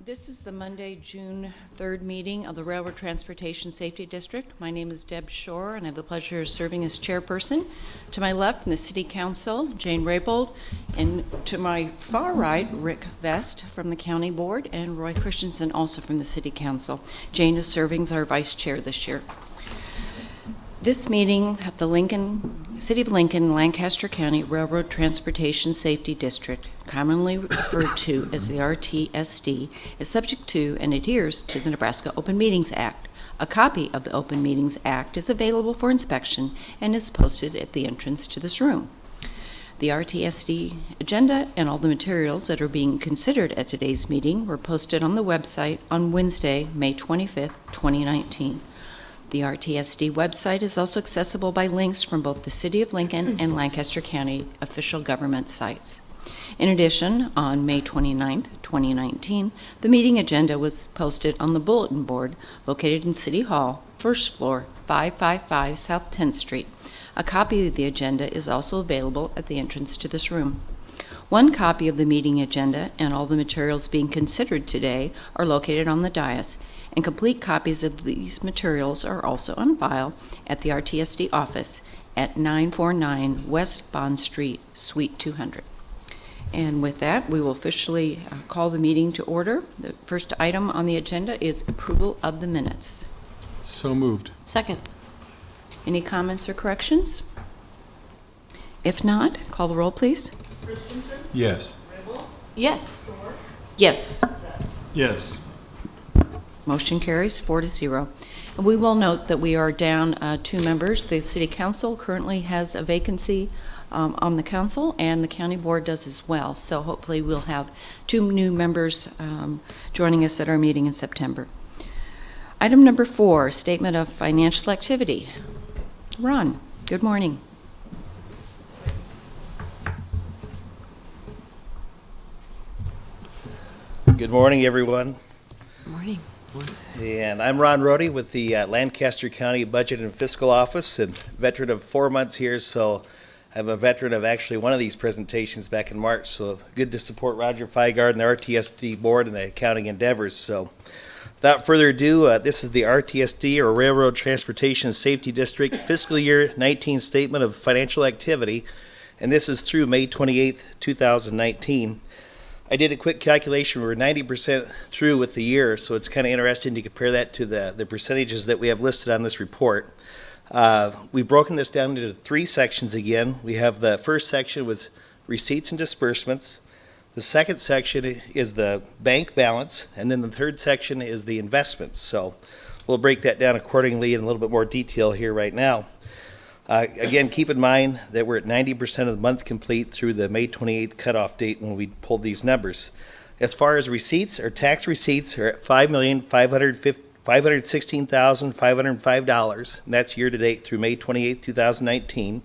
This is the Monday, June 3rd meeting of the Railroad Transportation Safety District. My name is Deb Shore, and I have the pleasure of serving as chairperson. To my left, from the City Council, Jane Raybold, and to my far right, Rick Vest from the County Board, and Roy Christensen, also from the City Council. Jane is serving as our vice chair this year. This meeting at the City of Lincoln, Lancaster County Railroad Transportation Safety District, commonly referred to as the RTSD, is subject to and adheres to the Nebraska Open Meetings Act. A copy of the Open Meetings Act is available for inspection and is posted at the entrance to this room. The RTSD agenda and all the materials that are being considered at today's meeting were posted on the website on Wednesday, May 25th, 2019. The RTSD website is also accessible by links from both the City of Lincoln and Lancaster County official government sites. In addition, on May 29th, 2019, the meeting agenda was posted on the bulletin board located in City Hall, first floor, 555 South 10th Street. A copy of the agenda is also available at the entrance to this room. One copy of the meeting agenda and all the materials being considered today are located on the dais, and complete copies of these materials are also on file at the RTSD office at 949 West Bond Street, Suite 200. And with that, we will officially call the meeting to order. The first item on the agenda is approval of the minutes. So moved. Second. Any comments or corrections? If not, call the roll, please. Christensen? Yes. Ribble? Yes. Shore? Yes. Yes. Motion carries 4-0. And we will note that we are down 2 members. The City Council currently has a vacancy on the council, and the County Board does as well. So hopefully we'll have 2 new members joining us at our meeting in September. Item number 4, Statement of Financial Activity. Ron, good morning. Good morning, everyone. Good morning. And I'm Ron Rohde with the Lancaster County Budget and Fiscal Office, and veteran of 4 months here, so I'm a veteran of actually one of these presentations back in March, so good to support Roger Feigard and the RTSD board and the accounting endeavors. So without further ado, this is the RTSD, or Railroad Transportation Safety District Fiscal Year 19 Statement of Financial Activity, and this is through May 28th, 2019. I did a quick calculation. We're 90% through with the year, so it's kind of interesting to compare that to the percentages that we have listed on this report. We've broken this down into 3 sections again. We have the first section was receipts and disbursements. The second section is the bank balance, and then the third section is the investments. So we'll break that down accordingly in a little bit more detail here right now. Again, keep in mind that we're at 90% of the month complete through the May 28th cutoff date when we pulled these numbers. As far as receipts, our tax receipts are at $5,516,505, and that's year to date through May 28th, 2019.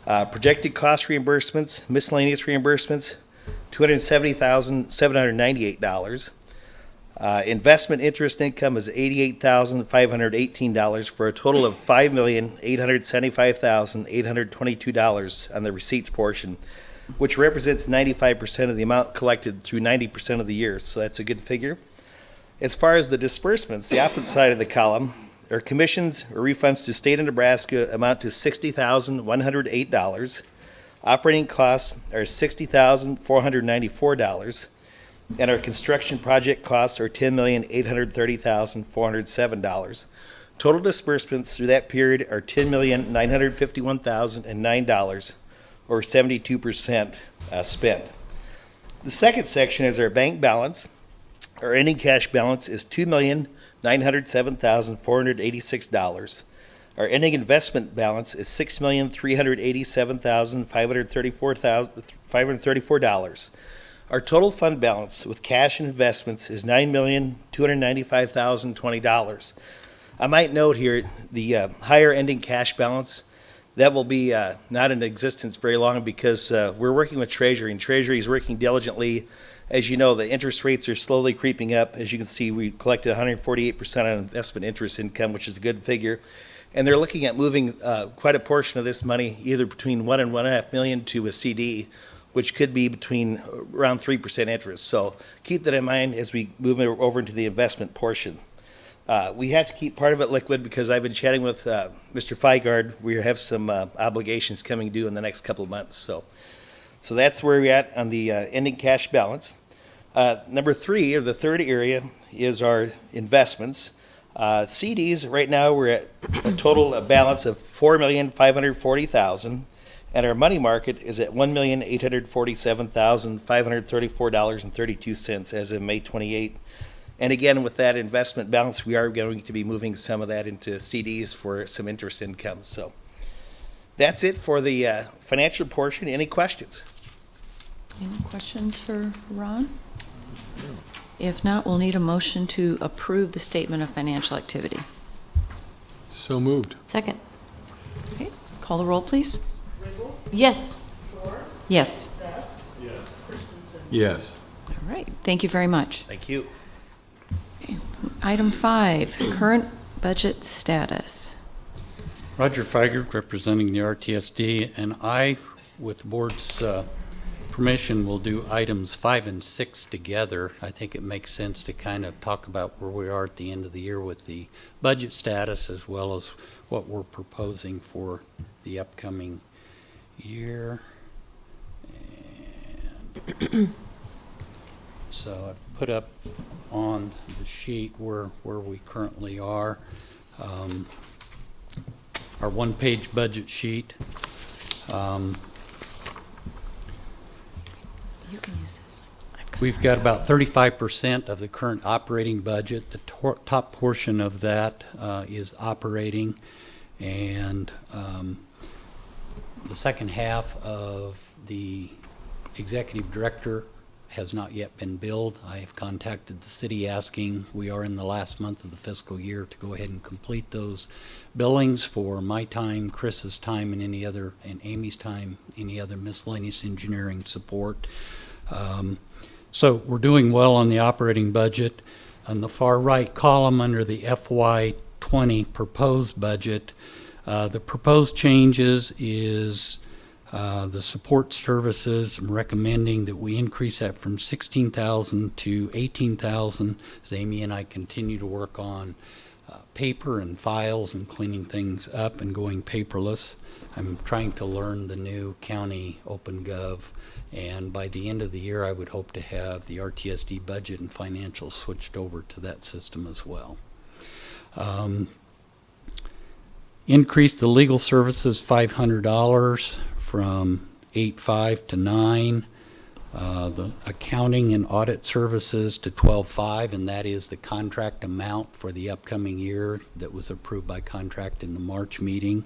Projected cost reimbursements, miscellaneous reimbursements, $270,798. Investment interest income is $88,518 for a total of $5,875,822 on the receipts portion, which represents 95% of the amount collected through 90% of the year. So that's a good figure. As far as the disbursements, the opposite side of the column, our commissions or refunds to state of Nebraska amount to $60,108. Operating costs are $60,494. And our construction project costs are $10,830,407. Total disbursements through that period are $10,951,009, or 72% spent. The second section is our bank balance. Our ending cash balance is $2,907,486. Our ending investment balance is $6,387,534. Our total fund balance with cash and investments is $9,295,020. I might note here the higher ending cash balance, that will be not in existence very long because we're working with Treasury, and Treasury is working diligently. As you know, the interest rates are slowly creeping up. As you can see, we collected 148% on investment interest income, which is a good figure. And they're looking at moving quite a portion of this money, either between $1 and $1.5 million to a CD, which could be between around 3% interest. So keep that in mind as we move over into the investment portion. We have to keep part of it liquid because I've been chatting with Mr. Feigard. We have some obligations coming due in the next couple of months. So that's where we're at on the ending cash balance. Number three, or the third area, is our investments. CDs, right now, we're at a total balance of $4,540,000, and our money market is at $1,847,534.32 as of May 28th. And again, with that investment balance, we are going to be moving some of that into CDs for some interest income. So that's it for the financial portion. Any questions? Any questions for Ron? If not, we'll need a motion to approve the statement of financial activity. So moved. Second. Okay, call the roll, please. Yes. Yes. Yes. All right, thank you very much. Thank you. Item 5, current budget status. Roger Feigert, representing the RTSD, and I, with the board's permission, will do items 5 and 6 together. I think it makes sense to kind of talk about where we are at the end of the year with the budget status as well as what we're proposing for the upcoming year. And so I've put up on the sheet where we currently are. Our one-page budget sheet. You can use this. We've got about 35% of the current operating budget. The top portion of that is operating, and the second half of the executive director has not yet been billed. I have contacted the city asking, we are in the last month of the fiscal year, to go ahead and complete those billings for my time, Chris's time, and Amy's time, any other miscellaneous engineering support. So we're doing well on the operating budget. On the far right column under the FY20 proposed budget, the proposed changes is the support services. I'm recommending that we increase that from $16,000 to $18,000 as Amy and I continue to work on paper and files and cleaning things up and going paperless. I'm trying to learn the new county OpenGov, and by the end of the year I would hope to have the RTSD budget and financials switched over to that system as well. Increased the legal services $500 from $8,500 to $9,000. The accounting and audit services to $12,500, and that is the contract amount for the upcoming year that was approved by contract in the March meeting.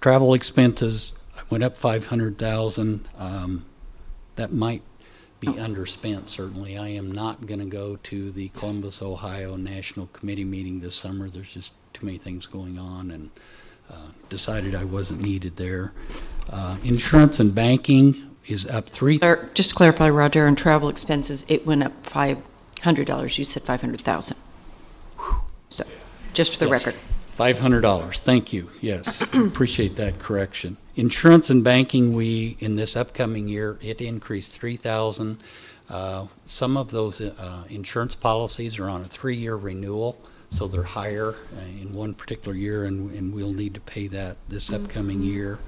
Travel expenses went up $500,000. That might be underspent, certainly. I am not going to go to the Columbus, Ohio National Committee meeting this summer. There's just too many things going on, and decided I wasn't needed there. Insurance and banking is up Just to clarify, Roger, on travel expenses, it went up $500. You said $500,000. So, just for the Yes. record. $500. Thank you. Yes, appreciate that correction. Insurance and banking, in this upcoming year, it increased $3,000. Some of those insurance policies are on a 3-year renewal, so they're higher in one particular year, and we'll need to pay that this upcoming year.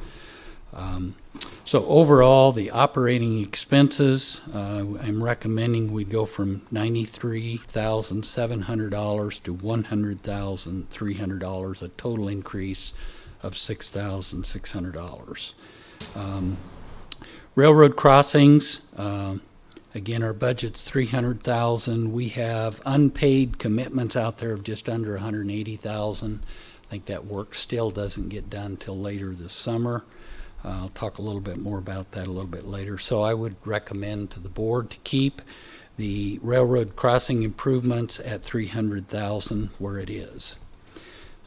So overall, the operating expenses, I'm recommending we go from $93,700 to $100,300, a total increase of $6,600. Railroad crossings, again, our budget's $300,000. We have unpaid commitments out there of just under $180,000. I think that work still doesn't get done till later this summer. I'll talk a little bit more about that a little bit later. So I would recommend to the board to keep the railroad crossing improvements at $300,000 where it is.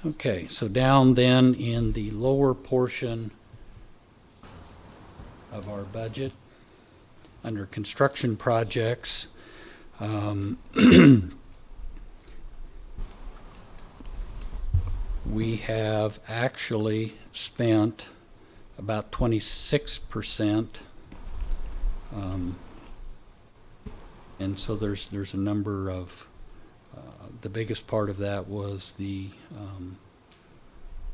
Okay, so down then in the lower portion of our budget, under construction projects, we have actually spent about 26%. And so there's a number of, the biggest part of that was the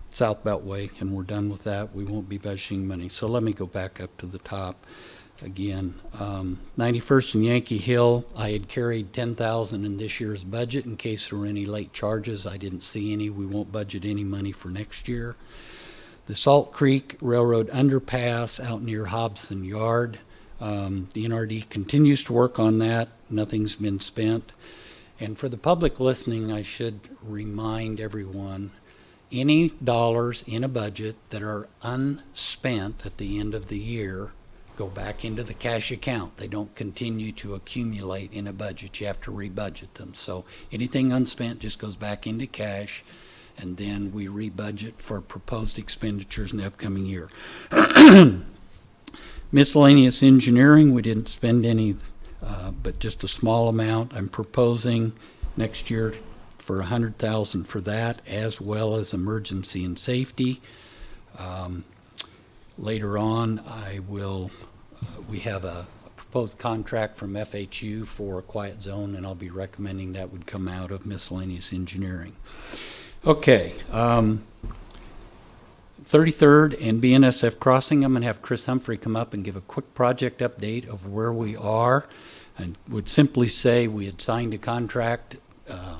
South Beltway, and we're done with that. We won't be budgeting money. So let me go back up to the top again. 91st and Yankee Hill, I had carried $10,000 in this year's budget in case there were any late charges. I didn't see any. We won't budget any money for next year. The Salt Creek Railroad underpass out near Hobson Yard, the NRD continues to work on that. Nothing's been spent. And for the public listening, I should remind everyone, any dollars in a budget that are unspent at the end of the year go back into the cash account. They don't continue to accumulate in a budget. You have to rebudget them. So anything unspent just goes back into cash, and then we rebudget for proposed expenditures in the upcoming year. Miscellaneous engineering, we didn't spend any, but just a small amount. I'm proposing next year for $100,000 for that, as well as emergency and safety. Later on, we have a proposed contract from FHU for a quiet zone, and I'll be recommending that would come out of miscellaneous engineering. Okay, 33rd and BNSF Crossing, I'm going to have Chris Humphrey come up and give a quick project update of where we are. I would simply say we had signed a contract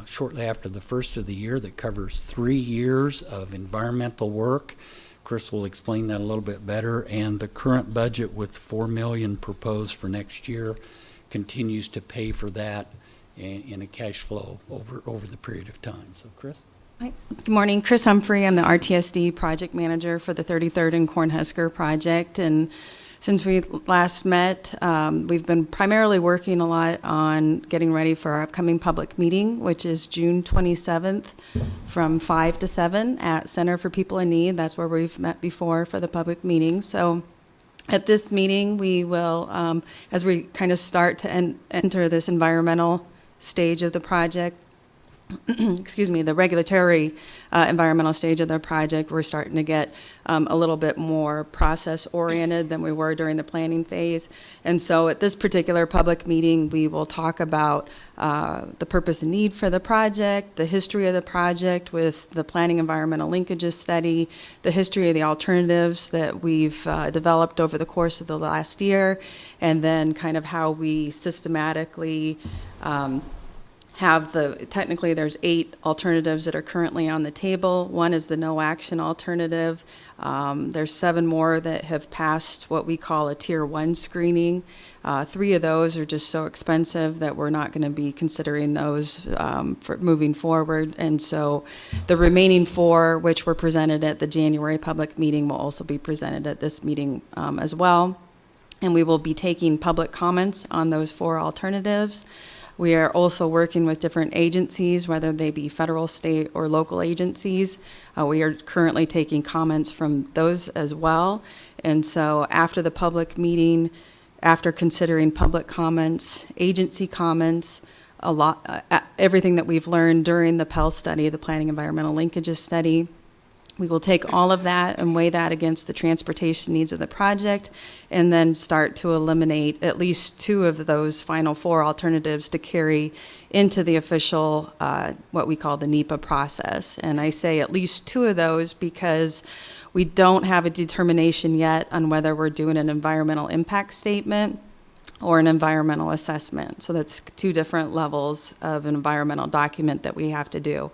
shortly after the first of the year that covers 3 years of environmental work. Chris will explain that a little bit better, and the current budget with $4 million proposed for next year continues to pay for that in a cash flow over the period of time. So, Chris? Hi. Good morning. Chris Humphrey. I'm the RTSD project manager for the 33rd and Cornhusker project. And since we last met, we've been primarily working a lot on getting ready for our upcoming public meeting, which is June 27th from 5 to 7 at Center for People in Need. That's where we've met before for the public meeting. So at this meeting, we will, as we kind of start to enter this environmental stage of the project, excuse me, the regulatory environmental stage of the project, we're starting to get a little bit more process-oriented than we were during the planning phase. And so at this particular public meeting, we will talk about the purpose and need for the project, the history of the project with the planning environmental linkages study, the history of the alternatives that we've developed over the course of the last year, and then kind of how we systematically technically there's 8 alternatives that are currently on the table. One is the no action alternative. There's 7 more that have passed what we call a tier 1 screening. 3 of those are just so expensive that we're not going to be considering those for moving forward. And so the remaining 4, which were presented at the January public meeting, will also be presented at this meeting as well. And we will be taking public comments on those 4 alternatives. We are also working with different agencies, whether they be federal, state, or local agencies. We are currently taking comments from those as well. And so after the public meeting, after considering public comments, agency comments, everything that we've learned during the Pell study, the Planning Environmental Linkages study, we will take all of that and weigh that against the transportation needs of the project, and then start to eliminate at least 2 of those final 4 alternatives to carry into the official, what we call the NEPA process. And I say at least 2 of those because we don't have a determination yet on whether we're doing an environmental impact statement or an environmental assessment. So that's 2 different levels of an environmental document that we have to do.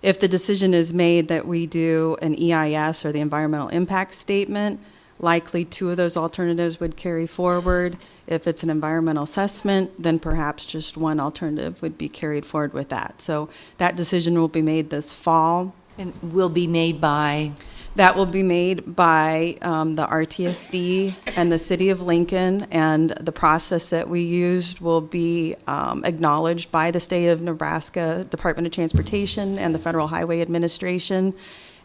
If the decision is made that we do an EIS or the environmental impact statement, likely 2 of those alternatives would carry forward. If it's an environmental assessment, then perhaps just 1 alternative would be carried forward with that. So that decision will be made this fall. And will be made by? That will be made by the RTSD and the City of Lincoln, and the process that we used will be acknowledged by the State of Nebraska Department of Transportation and the Federal Highway Administration.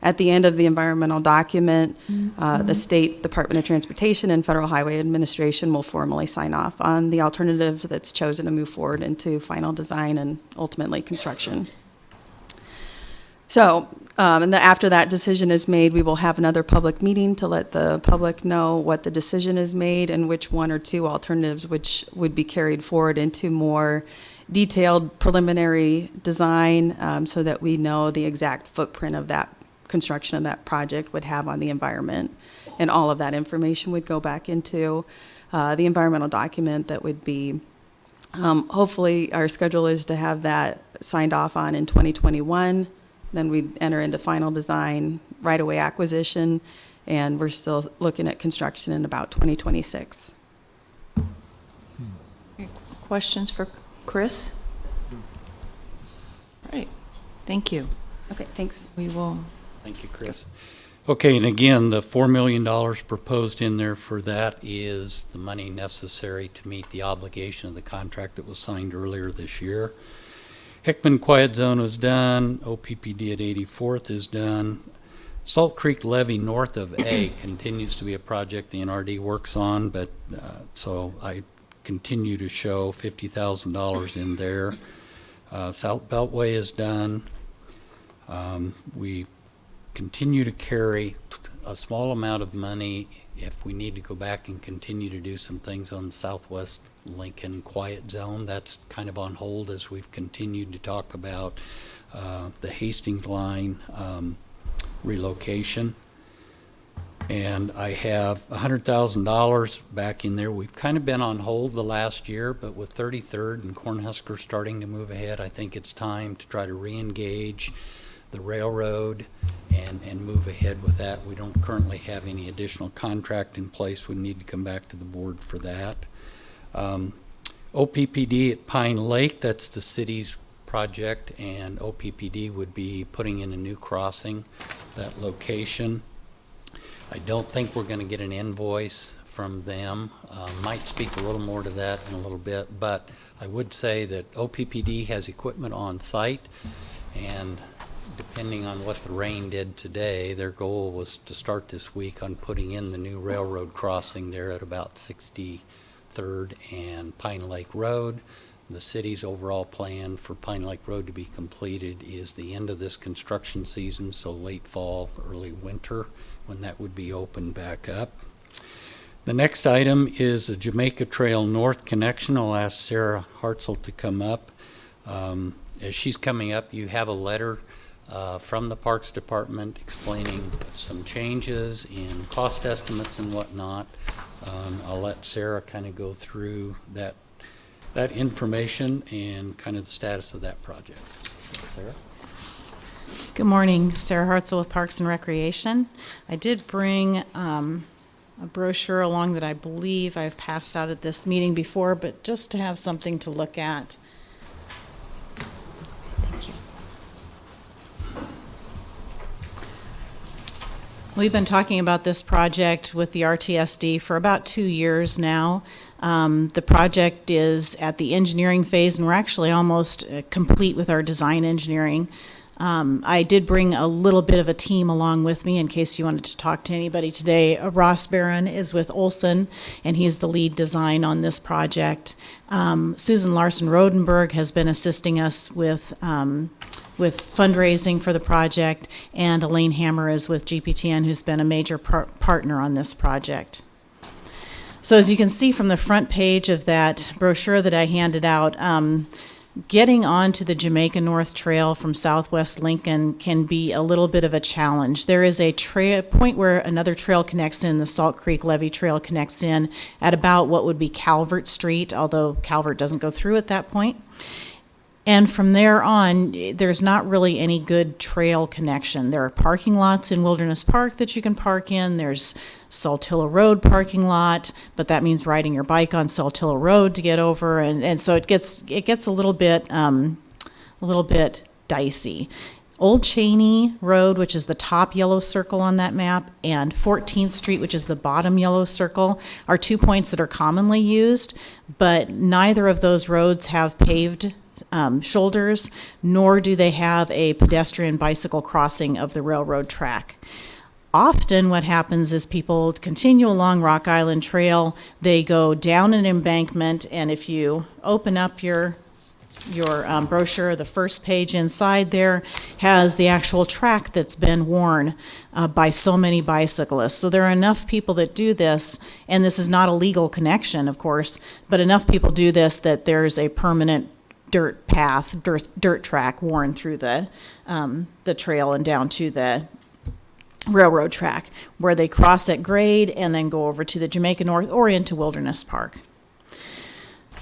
At the end of the environmental document, the State Department of Transportation and Federal Highway Administration will formally sign off on the alternative that's chosen to move forward into final design and ultimately construction. So, after that decision is made, we will have another public meeting to let the public know what the decision is made and which one or two alternatives which would be carried forward into more detailed preliminary design, so that we know the exact footprint of that construction of that project would have on the environment. And all of that information would go back into the environmental document that would be, hopefully, our schedule is to have that signed off on in 2021. Then we'd enter into final design, right-of-way acquisition, and we're still looking at construction in about 2026. Questions for Chris? All right, thank you. Okay, thanks. We will, Thank you, Chris. Okay, and again, the $4 million proposed in there for that is the money necessary to meet the obligation of the contract that was signed earlier this year. Hickman Quiet Zone is done. OPPD at 84th is done. Salt Creek Levee north of A continues to be a project the NRD works on, but so I continue to show $50,000 in there. South Beltway is done. We continue to carry a small amount of money if we need to go back and continue to do some things on the Southwest Lincoln Quiet Zone. That's kind of on hold as we've continued to talk about the Hastings Line relocation. And I have $100,000 back in there. We've kind of been on hold the last year, but with 33rd and Cornhusker starting to move ahead, I think it's time to try to re-engage the railroad and move ahead with that. We don't currently have any additional contract in place. We need to come back to the board for that. OPPD at Pine Lake, that's the city's project, and OPPD would be putting in a new crossing, that location. I don't think we're going to get an invoice from them. Might speak a little more to that in a little bit, but I would say that OPPD has equipment on site, and depending on what the rain did today, their goal was to start this week on putting in the new railroad crossing there at about 63rd and Pine Lake Road. The city's overall plan for Pine Lake Road to be completed is the end of this construction season, so late fall, early winter, when that would be opened back up. The next item is the Jamaica Trail North connection. I'll ask Sarah Hartzell to come up. As she's coming up, you have a letter from the Parks Department explaining some changes in cost estimates and whatnot. I'll let Sarah kind of go through that information and kind of the status of that project. Sarah? Good morning, Sarah Hartzell with Parks and Recreation. I did bring a brochure along that I believe I've passed out at this meeting before, but just to have something to look at. Thank you. We've been talking about this project with the RTSD for about 2 years now. The project is at the engineering phase, and we're actually almost complete with our design engineering. I did bring a little bit of a team along with me in case you wanted to talk to anybody today. Ross Barron is with Olson, and he's the lead design on this project. Susan Larson-Rodenberg has been assisting us with fundraising for the project, and Elaine Hammer is with GPTN, who's been a major partner on this project. So as you can see from the front page of that brochure that I handed out, getting onto the Jamaica North Trail from Southwest Lincoln can be a little bit of a challenge. There is a point where another trail connects in, the Salt Creek Levee Trail connects in at about what would be Calvert Street, although Calvert doesn't go through at that point. And from there on, there's not really any good trail connection. There are parking lots in Wilderness Park that you can park in. There's Saltillo Road parking lot, but that means riding your bike on Saltillo Road to get over, and so it gets a little bit dicey. Old Cheney Road, which is the top yellow circle on that map, and 14th Street, which is the bottom yellow circle, are 2 points that are commonly used, but neither of those roads have paved shoulders, nor do they have a pedestrian bicycle crossing of the railroad track. Often what happens is people continue along Rock Island Trail, they go down an embankment, and if you open up your brochure, the first page inside there has the actual track that's been worn by so many bicyclists. So there are enough people that do this, and this is not a legal connection, of course, but enough people do this that there's a permanent dirt path, dirt track worn through the trail and down to the railroad track, where they cross at grade and then go over to the Jamaica North or into Wilderness Park.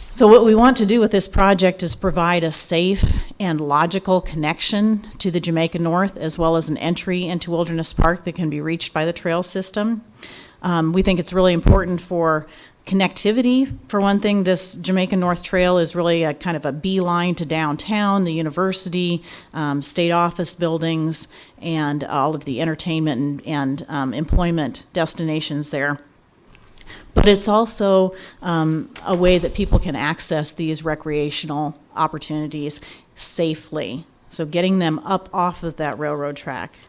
So what we want to do with this project is provide a safe and logical connection to the Jamaica North, as well as an entry into Wilderness Park that can be reached by the trail system. We think it's really important for connectivity. For one thing, this Jamaica North Trail is really a kind of a beeline to downtown, the university, state office buildings, and all of the entertainment and employment destinations there. But it's also a way that people can access these recreational opportunities safely. So getting them up off of that railroad track.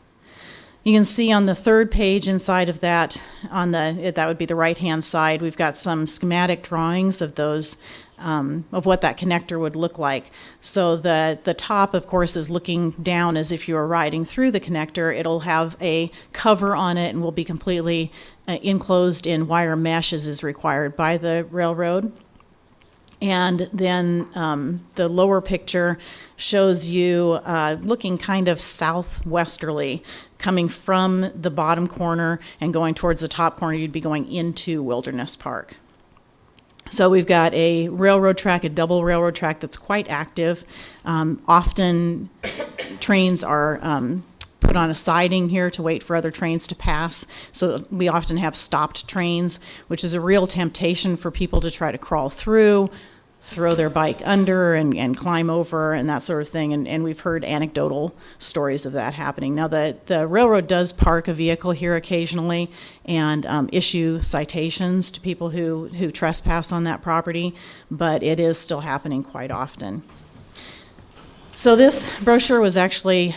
You can see on the third page inside of that, that would be the right-hand side, we've got some schematic drawings of those, of what that connector would look like. So the top, of course, is looking down as if you were riding through the connector. It'll have a cover on it and will be completely enclosed in wire mesh as is required by the railroad. And then the lower picture shows you looking kind of southwesterly, coming from the bottom corner and going towards the top corner. You'd be going into Wilderness Park. So we've got a railroad track, a double railroad track that's quite active. Often trains are put on a siding here to wait for other trains to pass. So we often have stopped trains, which is a real temptation for people to try to crawl through, throw their bike under and climb over and that sort of thing. And we've heard anecdotal stories of that happening. Now, the railroad does park a vehicle here occasionally and issue citations to people who trespass on that property, but it is still happening quite often. So this brochure was actually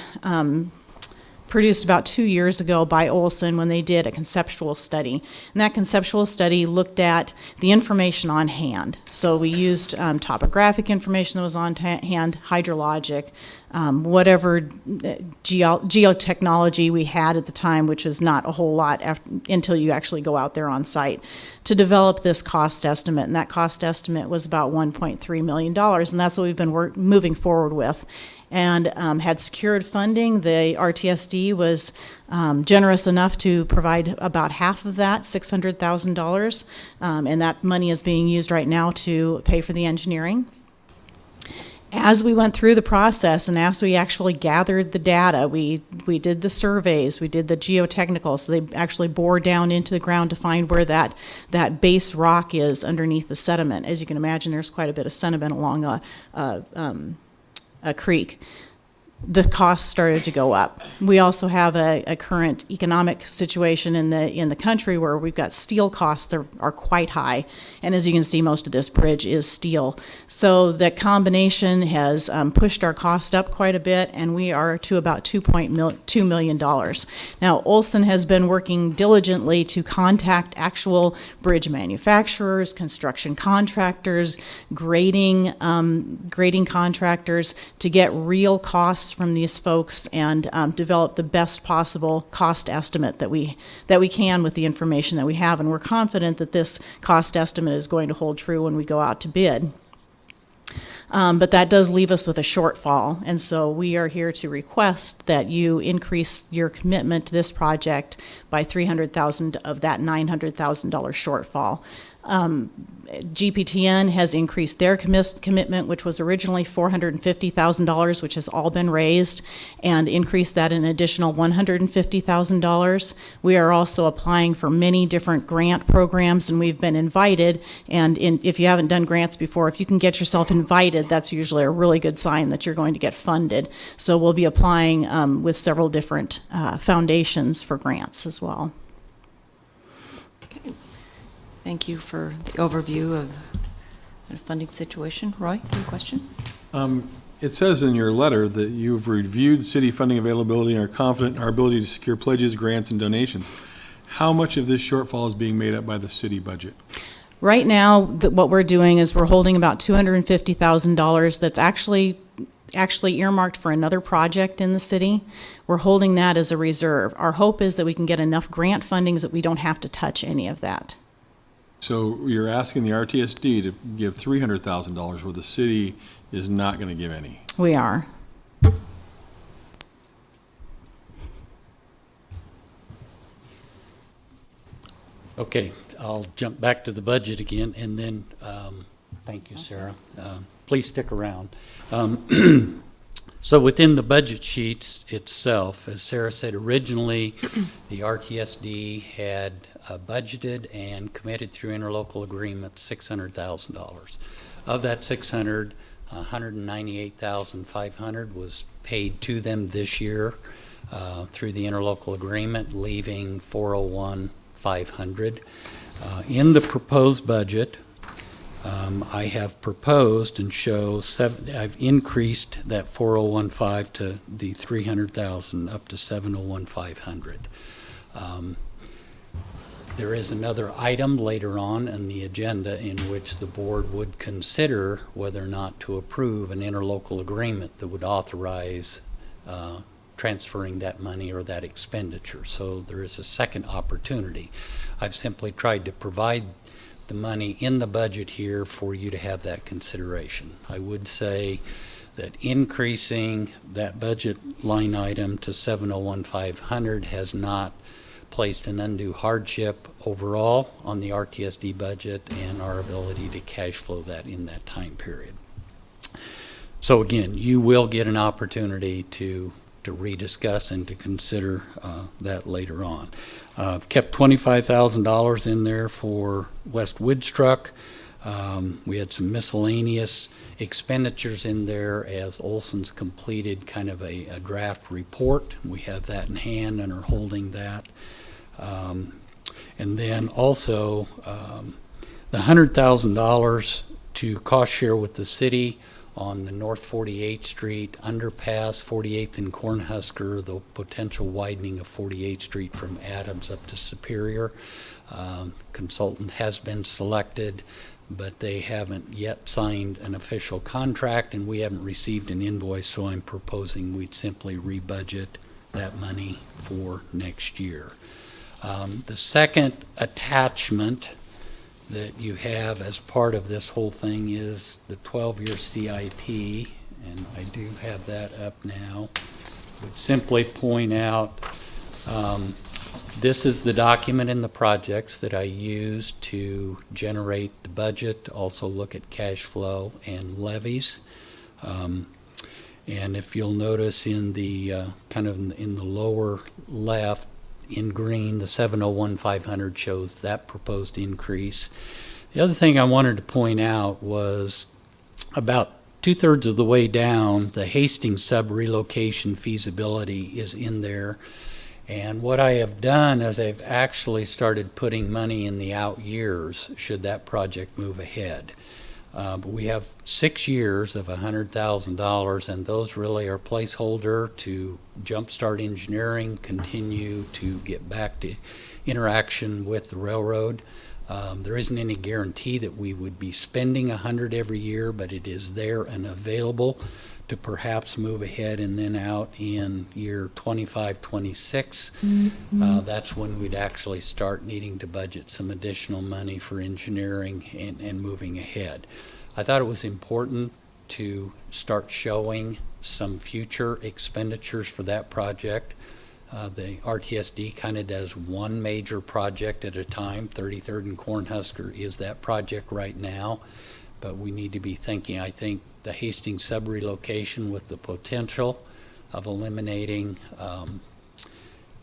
produced about 2 years ago by Olson when they did a conceptual study. And that conceptual study looked at the information on hand. So we used topographic information that was on hand, hydrologic, whatever geotechnology we had at the time, which was not a whole lot until you actually go out there on site, to develop this cost estimate. And that cost estimate was about $1.3 million, and that's what we've been moving forward with. And had secured funding. The RTSD was generous enough to provide about half of that, $600,000, and that money is being used right now to pay for the engineering. As we went through the process and as we actually gathered the data, we did the surveys, we did the geotechnical, so they actually bore down into the ground to find where that base rock is underneath the sediment. As you can imagine, there's quite a bit of sediment along a creek. The costs started to go up. We also have a current economic situation in the country where we've got steel costs that are quite high, and as you can see, most of this bridge is steel. So the combination has pushed our cost up quite a bit, and we are to about $2.2 million. Now, Olson has been working diligently to contact actual bridge manufacturers, construction contractors, grading contractors to get real costs from these folks and develop the best possible cost estimate that we can with the information that we have. And we're confident that this cost estimate is going to hold true when we go out to bid. But that does leave us with a shortfall, and so we are here to request that you increase your commitment to this project by $300,000 of that $900,000 shortfall. GPTN has increased their commitment, which was originally $450,000, which has all been raised, and increased that an additional $150,000. We are also applying for many different grant programs, and we've been invited, and if you haven't done grants before, if you can get yourself invited, that's usually a really good sign that you're going to get funded. So we'll be applying with several different foundations for grants as well. Thank you for the overview of the funding situation. Roy, any question? It says in your letter that you've reviewed city funding availability and are confident in our ability to secure pledges, grants, and donations. How much of this shortfall is being made up by the city budget? Right now, what we're doing is we're holding about $250,000 that's actually earmarked for another project in the city. We're holding that as a reserve. Our hope is that we can get enough grant fundings that we don't have to touch any of that. So you're asking the RTSD to give $300,000 where the city is not going to give any. We are. Okay, I'll jump back to the budget again, and then, thank you, Sarah. Please stick around. So within the budget sheets itself, as Sarah said, originally, the RTSD had budgeted and committed through interlocal agreement $600,000. Of that 600, $198,500 was paid to them this year through the interlocal agreement, leaving $401,500. In the proposed budget, I have proposed and I've increased that 401.5 to the 300,000 up to 701,500. There is another item later on in the agenda in which the board would consider whether or not to approve an interlocal agreement that would authorize transferring that money or that expenditure. So there is a second opportunity. I've simply tried to provide the money in the budget here for you to have that consideration. I would say that increasing that budget line item to 701,500 has not placed an undue hardship overall on the RTSD budget and our ability to cash flow that in that time period. So again, you will get an opportunity to rediscuss and to consider that later on. I've kept $25,000 in there for West Woodstruck. We had some miscellaneous expenditures in there as Olson's completed kind of a draft report. We have that in hand and are holding that. And then also the $100,000 to cost share with the city on the North 48th Street underpass, 48th and Cornhusker, the potential widening of 48th Street from Adams up to Superior. Consultant has been selected, but they haven't yet signed an official contract, and we haven't received an invoice, so I'm proposing we'd simply rebudget that money for next year. The second attachment that you have as part of this whole thing is the 12-year CIP, and I do have that up now. Would simply point out this is the document in the projects that I use to generate the budget, also look at cash flow and levies. And if you'll notice in the kind of in the lower left, in green, the 701,500 shows that proposed increase. The other thing I wanted to point out was about 2/3 of the way down, the Hastings sub relocation feasibility is in there. And what I have done is I've actually started putting money in the out years should that project move ahead. But we have 6 years of $100,000, and those really are placeholder to jumpstart engineering, continue to get back to interaction with the railroad. There isn't any guarantee that we would be spending $100 every year, but it is there and available to perhaps move ahead and then out in year 25, 26. That's when we'd actually start needing to budget some additional money for engineering and moving ahead. I thought it was important to start showing some future expenditures for that project. The RTSD kind of does one major project at a time. 33rd and Cornhusker is that project right now, but we need to be thinking, I think, the Hastings sub-relocation with the potential of eliminating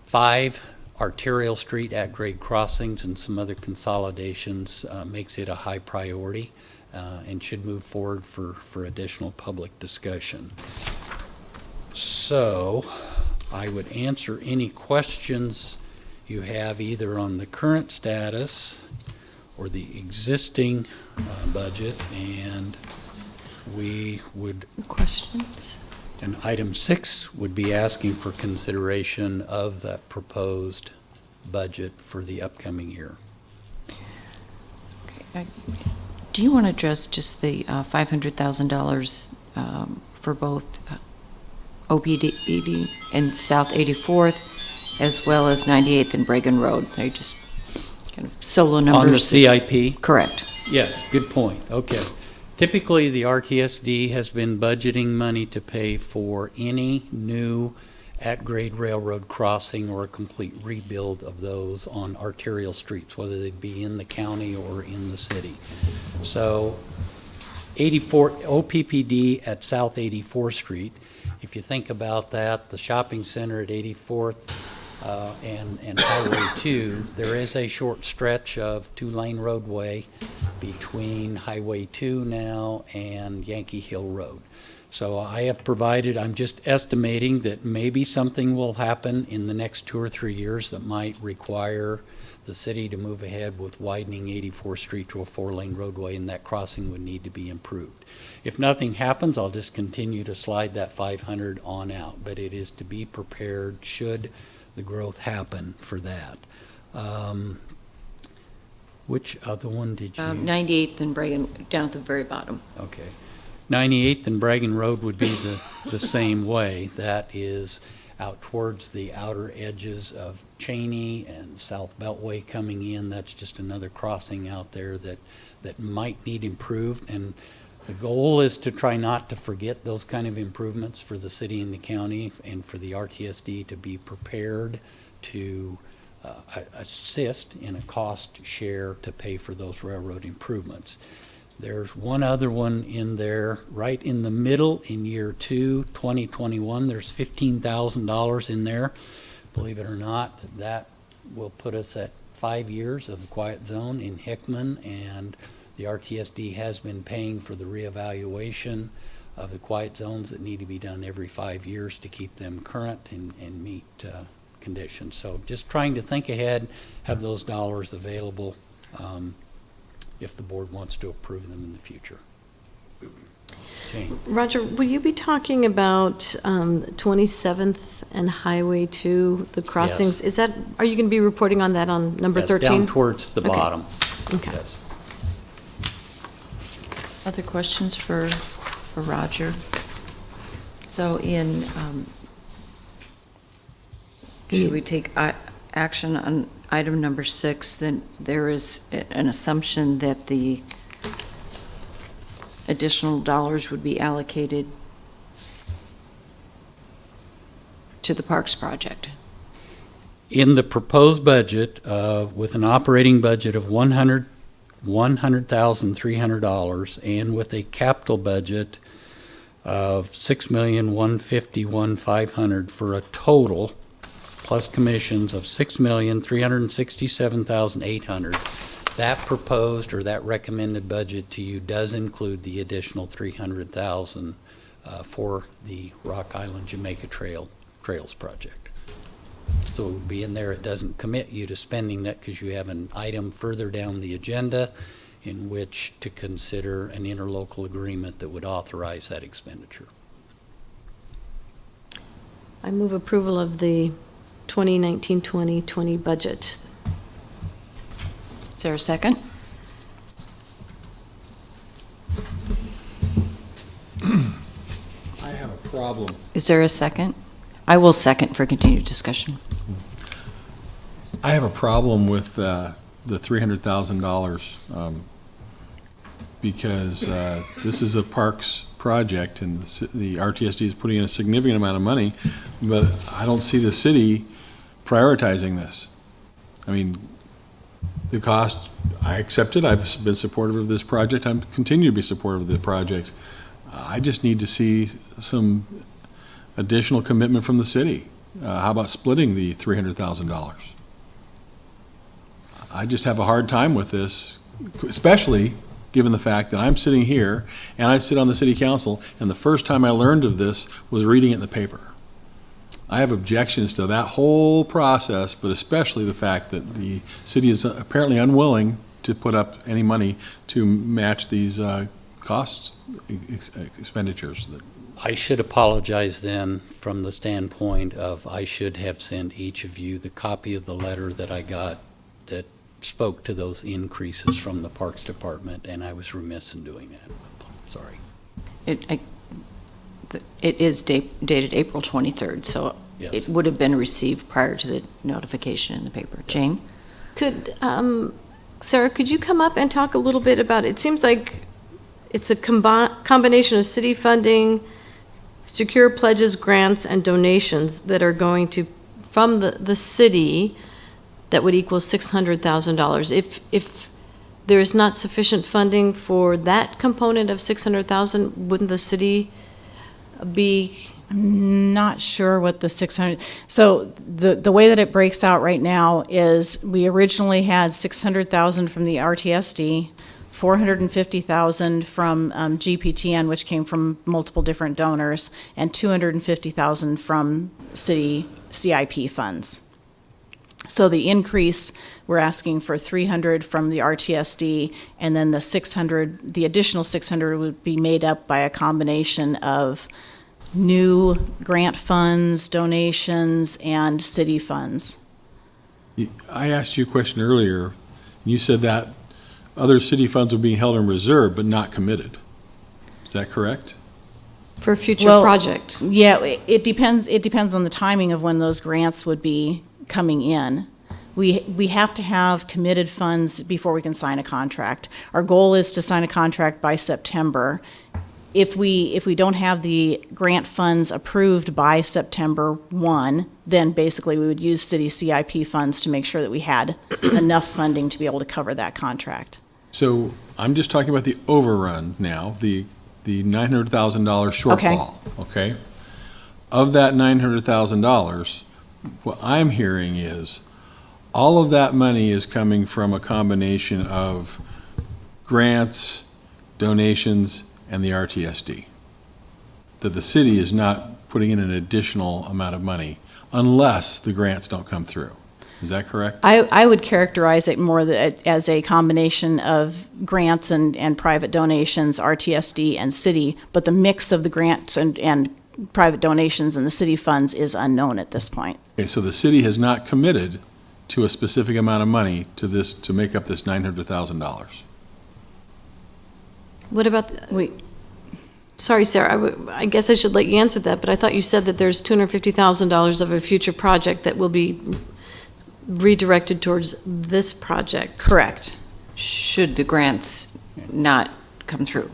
5 arterial street at-grade crossings and some other consolidations makes it a high priority and should move forward for additional public discussion. So I would answer any questions you have either on the current status or the existing budget, and we would, Questions? and item 6 would be asking for consideration of that proposed budget for the upcoming year. Do you want to address just the $500,000 for both OPD and South 84th, as well as 98th and Bregan Road? They're just kind of solo On the numbers. CIP? Correct. Yes, good point. Okay. Typically, the RTSD has been budgeting money to pay for any new at-grade railroad crossing or a complete rebuild of those on arterial streets, whether they be in the county or in the city. So 84 OPPD at South 84th Street, if you think about that, the shopping center at 84th and Highway 2, there is a short stretch of two-lane roadway between Highway 2 now and Yankee Hill Road. So I have provided, I'm just estimating that maybe something will happen in the next 2 or 3 years that might require the city to move ahead with widening 84th Street to a 4-lane roadway, and that crossing would need to be improved. If nothing happens, I'll just continue to slide that 500 on out, but it is to be prepared should the growth happen for that. Which other one did you? 98th and Bregan, down at the very bottom. Okay. 98th and Bregan Road would be the same way. That is out towards the outer edges of Cheney and South Beltway coming in. That's just another crossing out there that might need improved. And the goal is to try not to forget those kind of improvements for the city and the county, and for the RTSD to be prepared to assist in a cost share to pay for those railroad improvements. There's one other one in there, right in the middle in year 2, 2021. There's $15,000 in there. Believe it or not, that will put us at 5 years of the quiet zone in Hickman, and the RTSD has been paying for the reevaluation of the quiet zones that need to be done every 5 years to keep them current and meet conditions. So just trying to think ahead, have those dollars available if the board wants to approve them in the future. Jane. Roger, will you be talking about 27th and Highway 2, the crossings? Yes. Are you going to be reporting on that on number Yes, 13? down towards the Okay. bottom. Okay. Yes. Other questions for Roger? So should we take action on item number 6? Then there is an assumption that the additional dollars would be allocated to the Parks project. In the proposed budget, with an operating budget of $100,300 and with a capital budget of $6,151,500 for a total, plus commissions, of $6,367,800. That proposed or that recommended budget to you does include the additional $300,000 for the Rock Island Jamaica Trails project. So it would be in there. It doesn't commit you to spending that because you have an item further down the agenda in which to consider an interlocal agreement that would authorize that expenditure. I move approval of the 2019-2020 budget. Is there a second? I have a problem. Is there a second? I will second for continued discussion. I have a problem with the $300,000 because this is a parks project, and the RTSD is putting in a significant amount of money, but I don't see the city prioritizing this. I mean, the cost, I accept it. I've been supportive of this project. I continue to be supportive of the project. I just need to see some additional commitment from the city. How about splitting the $300,000? I just have a hard time with this, especially given the fact that I'm sitting here and I sit on the city council, and the first time I learned of this was reading it in the paper. I have objections to that whole process, but especially the fact that the city is apparently unwilling to put up any money to match these costs, expenditures. I should apologize then from the standpoint of I should have sent each of you the copy of the letter that I got that spoke to those increases from the Parks Department, and I was remiss in doing that. Sorry. It is dated April 23rd, so Yes. it would have been received prior to the notification in the paper. Jane? Could, Sarah, could you come up and talk a little bit about, it seems like it's a combination of city funding, secure pledges, grants, and donations that are going to, from the city, that would equal $600,000. If there's not sufficient funding for that component of $600,000, wouldn't the city be? Not sure what the 600, so the way that it breaks out right now is we originally had 600,000 from the RTSD, 450,000 from GPTN, which came from multiple different donors, and 250,000 from city CIP funds. So the increase, we're asking for 300 from the RTSD, and then the 600, the additional 600 would be made up by a combination of new grant funds, donations, and city funds. I asked you a question earlier, and you said that other city funds were being held in reserve but not committed. Is that correct? For future Well, projects? Yeah, it depends on the timing of when those grants would be coming in. We have to have committed funds before we can sign a contract. Our goal is to sign a contract by September. If we don't have the grant funds approved by September 1, then basically we would use city CIP funds to make sure that we had enough funding to be able to cover that contract. So I'm just talking about the overrun now, the $900,000 shortfall, okay? Of that $900,000, what I'm hearing is all of that money is coming from a combination of grants, donations, and the RTSD. That the city is not putting in an additional amount of money unless the grants don't come through. Is that correct? I would characterize it more as a combination of grants and private donations, RTSD and city, but the mix of the grants and private donations and the city funds is unknown at this point. Okay, so the city has not committed to a specific amount of money to this, to make up this $900,000. What about, sorry, Sarah, I guess I should let you answer that, but I thought you said that there's $250,000 of a future project that will be redirected towards this project. Correct. Should the grants not come through?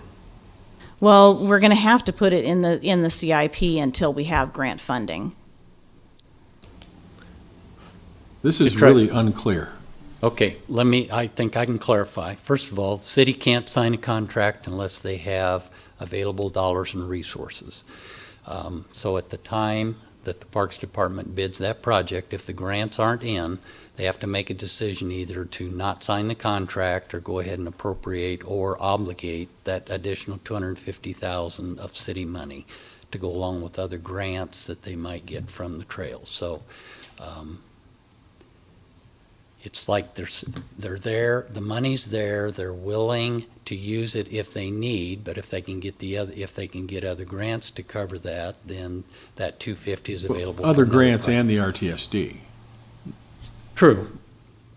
Well, we're going to have to put it in the CIP until we have grant funding. This is That's right. really unclear. Okay, I think I can clarify. First of all, the city can't sign a contract unless they have available dollars and resources. So at the time that the Parks Department bids that project, if the grants aren't in, they have to make a decision either to not sign the contract or go ahead and appropriate or obligate that additional $250,000 of city money to go along with other grants that they might get from the trails. So it's like they're there, the money's there, they're willing to use it if they need, but if they can get other grants to cover that, then that $250 is available. Other for another grants project. and the RTSD. True,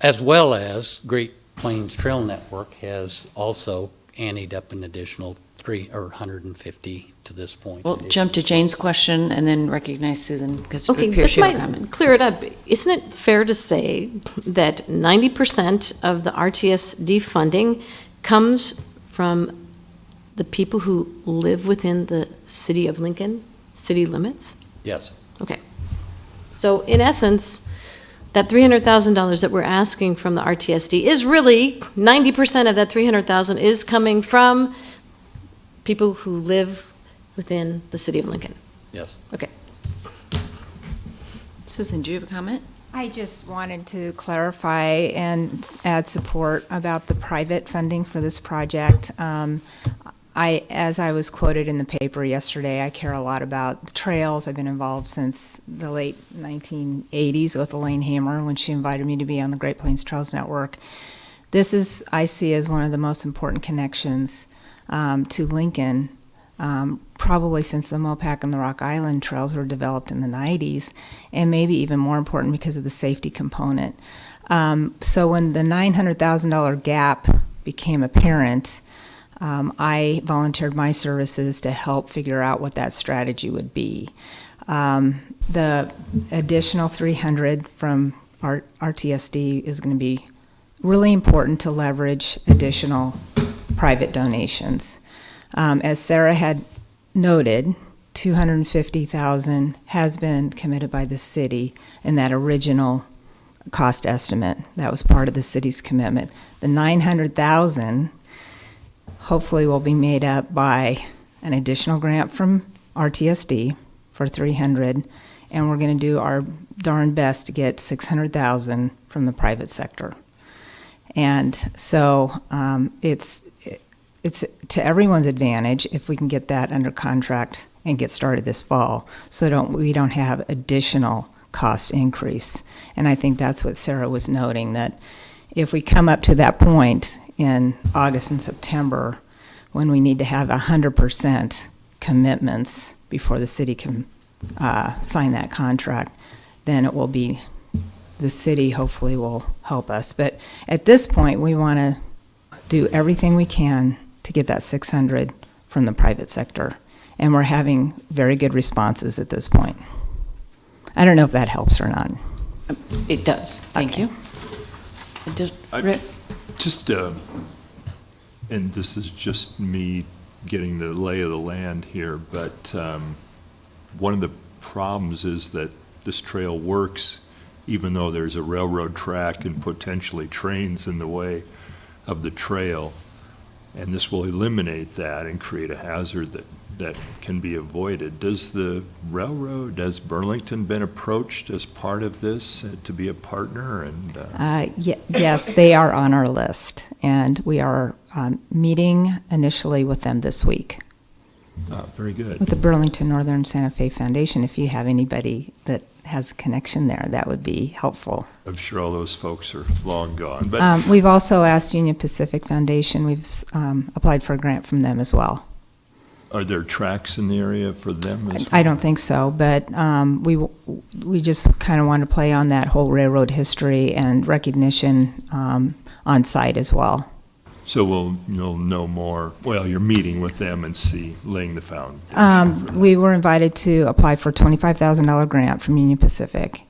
as well as Great Plains Trail Network has also anteed up an additional 150 to this point. Well, jump to Jane's question and then recognize Susan, because it Okay, appears this she had a might comment. clear it up. Isn't it fair to say that 90% of the RTSD funding comes from the people who live within the city of Lincoln, city limits? Yes, Okay. So in essence, that $300,000 that we're asking from the RTSD is really, 90% of that $300,000 is coming from people who live within the city of Lincoln. yes. Susan, do you have a comment? I just wanted to clarify and add support about the private funding for this project. As I was quoted in the paper yesterday, I care a lot about the trails. I've been involved since the late 1980s with Elaine Hammer when she invited me to be on the Great Plains Trails Network. This is, I see, as one of the most important connections to Lincoln, probably since the Mopac and the Rock Island trails were developed in the 90s, and maybe even more important because of the safety component. So when the $900,000 gap became apparent, I volunteered my services to help figure out what that strategy would be. The additional 300 from RTSD is going to be really important to leverage additional private donations. As Sarah had noted, $250,000 has been committed by the city in that original cost estimate. That was part of the city's commitment. The $900,000 hopefully will be made up by an additional grant from RTSD for $300, and we're going to do our darn best to get $600,000 from the private sector. And so it's to everyone's advantage if we can get that under contract and get started this fall, so we don't have additional cost increase. And I think that's what Sarah was noting, that if we come up to that point in August and September, when we need to have 100% commitments before the city can sign that contract, then it will be, the city hopefully will help us. But at this point, we want to do everything we can to get that 600 from the private sector. And we're having very good responses at this point. I don't know if that helps or not. It does. Thank you. Rick? Just, and this is just me getting the lay of the land here, but one of the problems is that this trail works even though there's a railroad track and potentially trains in the way of the trail. And this will eliminate that and create a hazard that can be avoided. Does the railroad, has Burlington been approached as part of this to be a partner? And Yes, they are on our list, and we are meeting initially with them this week. Very good. With the Burlington Northern Santa Fe Foundation, if you have anybody that has a connection there, that would be helpful. I'm sure all those folks are long gone. But We've also asked Union Pacific Foundation, we've applied for a grant from them as well. are there tracks in the area for them as well? I don't think so, but we just kind of want to play on that whole railroad history and recognition on site as well. So you'll know more, well, you're meeting with them and laying the foundation. We were invited to apply for a $25,000 grant from Union Pacific.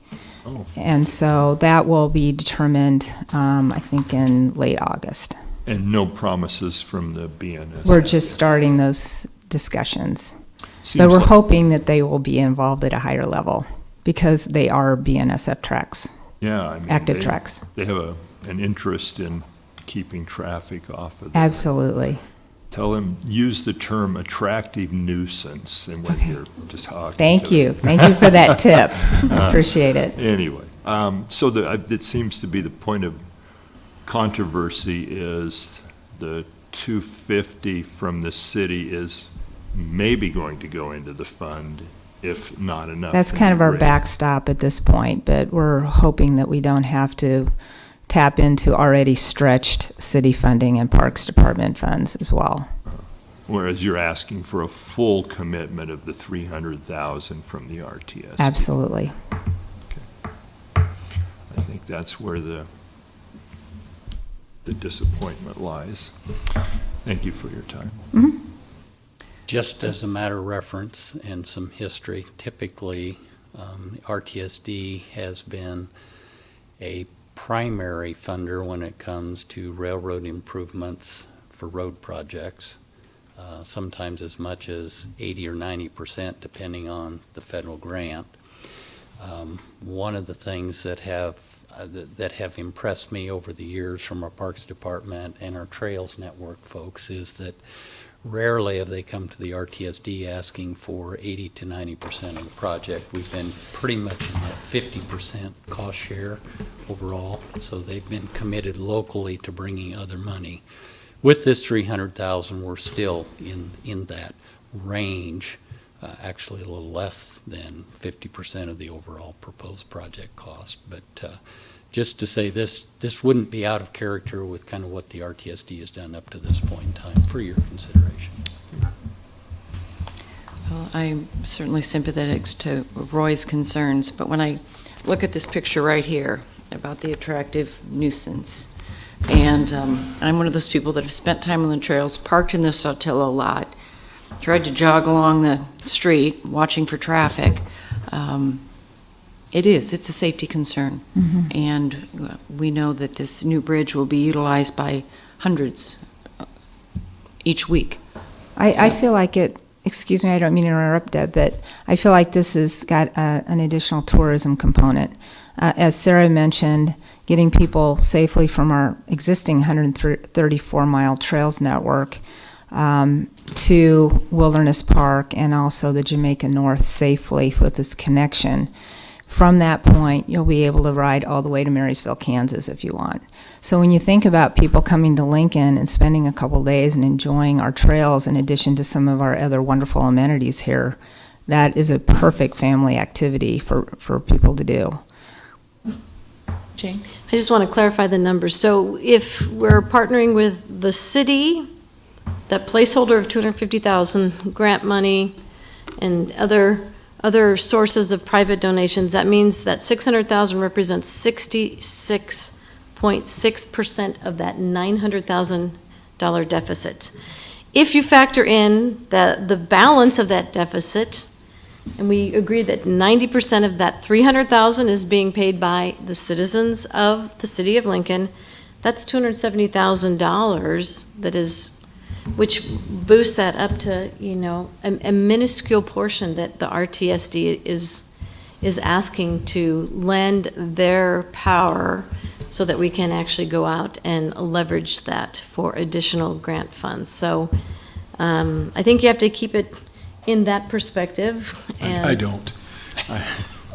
Oh. And so that will be determined, I think, in late August. And no promises from the BNSF? We're just starting those discussions. Seems But we're like- hoping that they will be involved at a higher level because they are BNSF tracks, Yeah, I mean. active they- tracks. They have an interest in keeping traffic off of there. Absolutely. Tell them, use the term attractive nuisance and when you're just talking. Thank to you. them. Thank you for that tip. Appreciate it. Anyway, so it seems to be the point of controversy is the 250 from the city is maybe going to go into the fund, if not enough. That's in kind the of our grant. backstop at this point, but we're hoping that we don't have to tap into already stretched city funding and Parks Department funds as well. Whereas you're asking for a full commitment of the 300,000 from the RTS. Absolutely. I think that's where the disappointment lies. Thank you for your time. Just as a matter of reference and some history, typically RTSD has been a primary funder when it comes to railroad improvements for road projects, sometimes as much as 80 or 90% depending on the federal grant. One of the things that have impressed me over the years from our Parks Department and our Trails Network folks is that rarely have they come to the RTSD asking for 80 to 90% of the project. We've been pretty much in that 50% cost share overall, so they've been committed locally to bringing other money. With this 300,000, we're still in that range, actually a little less than 50% of the overall proposed project cost. But just to say this wouldn't be out of character with kind of what the RTSD has done up to this point in time for your consideration. Well, I'm certainly sympathetic to Roy's concerns, but when I look at this picture right here, about the attractive nuisance. And I'm one of those people that have spent time on the trails, parked in the Sotelo lot, tried to jog along the street, watching for traffic. It's a safety concern. And we know that this new bridge will be utilized by hundreds each week. I feel like it, excuse me, I don't mean to interrupt, Deb, but I feel like this has got an additional tourism component. As Sarah mentioned, getting people safely from our existing 134-mile trails network to Wilderness Park and also the Jamaica North safely with this connection. From that point, you'll be able to ride all the way to Marysville, Kansas if you want. So when you think about people coming to Lincoln and spending a couple days and enjoying our trails in addition to some of our other wonderful amenities here, that is a perfect family activity for people to do. Jane? I just want to clarify the numbers. So if we're partnering with the city, that placeholder of 250,000 grant money and other sources of private donations, that means that 600,000 represents 66.6% of that $900,000 deficit. If you factor in the balance of that deficit, and we agree that 90% of that 300,000 is being paid by the citizens of the city of Lincoln, that's $270,000 that is, which boosts that up to, a minuscule portion that the RTSD is asking to lend their power so that we can actually go out and leverage that for additional grant funds. So I think you have to keep it in that perspective. And I don't.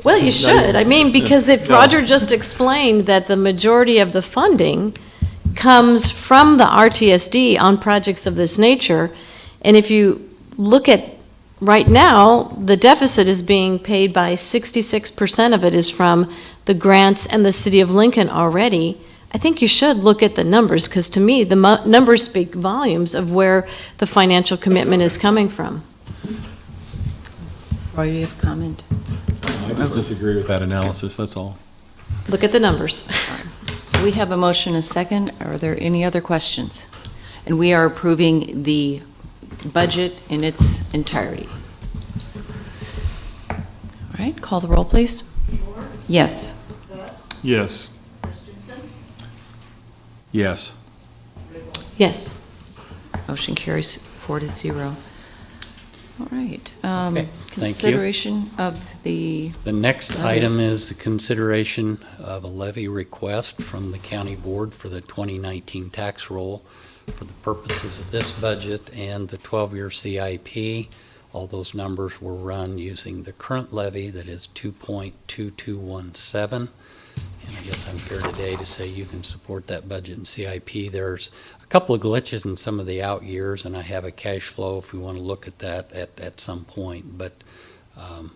well, you should. I mean, because if No. Roger just explained that the majority of the funding comes from the RTSD on projects of this nature, and if you look at right now, the deficit is being paid by 66% of it is from the grants and the city of Lincoln already. I think you should look at the numbers, because to me, the numbers speak volumes of where the financial commitment is coming from. Roy, do you have a comment? I just disagree with that analysis, that's all. Look at the numbers. We have a motion, a second. Are there any other questions? And we are approving the budget in its entirety. All right, call the roll, please. Yes. Yes. Yes. Yes. Motion carries 4-0. All right. Okay, thank you. Consideration of the, The next item is the consideration of a levy request from the county board for the 2019 tax roll for the purposes of this budget and the 12-year CIP. All those numbers were run using the current levy that is 2.2217. And I guess I'm here today to say you can support that budget and CIP. There's a couple of glitches in some of the out years, and I have a cash flow if we want to look at that at some point. But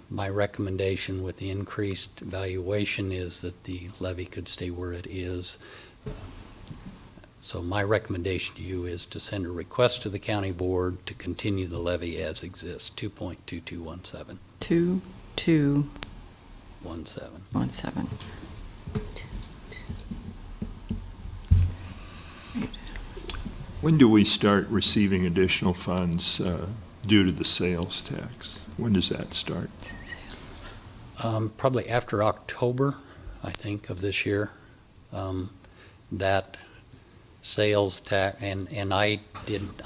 my recommendation with the increased valuation is that the levy could stay where it is. So my recommendation to you is to send a request to the county board to continue the levy as exists, 2.2217. 2217. When do we start receiving additional funds due to the sales tax? When does that start? Probably after October, I think, of this year. That sales tax, and I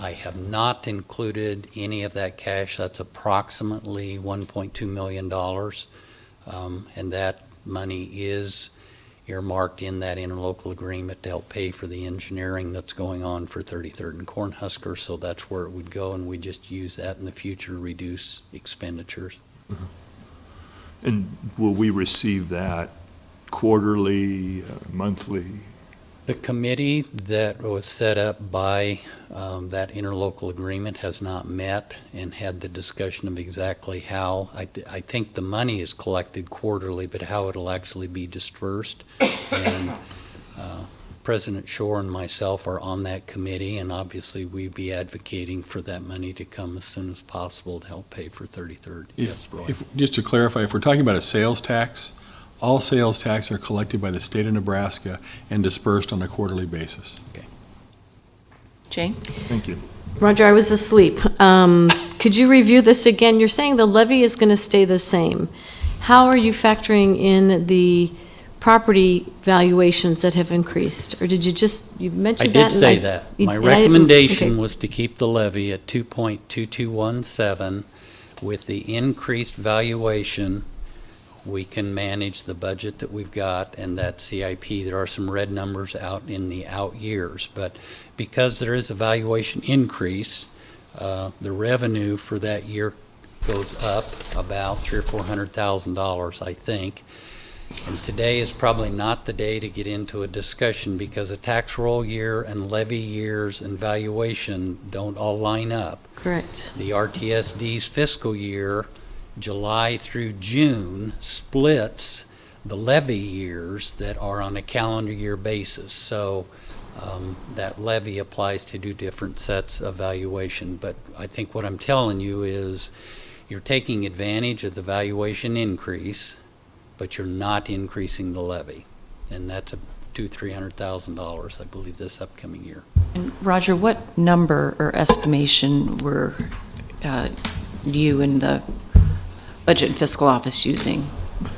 have not included any of that cash. That's approximately $1.2 million. And that money is earmarked in that interlocal agreement to help pay for the engineering that's going on for 33rd and Cornhusker. So that's where it would go, and we just use that in the future to reduce expenditures. And will we receive that quarterly, monthly? The committee that was set up by that interlocal agreement has not met and had the discussion of exactly how. I think the money is collected quarterly, but how it'll actually be dispersed. And President Shore and myself are on that committee, and obviously we'd be advocating for that money to come as soon as possible to help pay for 33rd. Yes, Roy. Just to clarify, if we're talking about a sales tax All sales tax are collected by the state of Nebraska and dispersed on a quarterly basis. Jane? Thank you. Roger, I was asleep. Could you review this again? You're saying the levy is going to stay the same. How are you factoring in the property valuations that have increased? Or did you I mentioned that? did say that. My and I didn't- recommendation okay. was to keep the levy at 2.2217. With the increased valuation, we can manage the budget that we've got and that CIP. There are some red numbers out in the out years, but because there is a valuation increase, the revenue for that year goes up about $300,000 or $400,000, I think. And today is probably not the day to get into a discussion because a tax roll year and levy years and valuation don't all line up. Correct. The RTSD's fiscal year, July through June, splits the levy years that are on a calendar year basis. So that levy applies to two different sets of valuation. But I think what I'm telling you is you're taking advantage of the valuation increase, but you're not increasing the levy. And that's $200,000-$300,000, I believe, this upcoming year. And Roger, what number or estimation were you and the Budget and Fiscal Office using?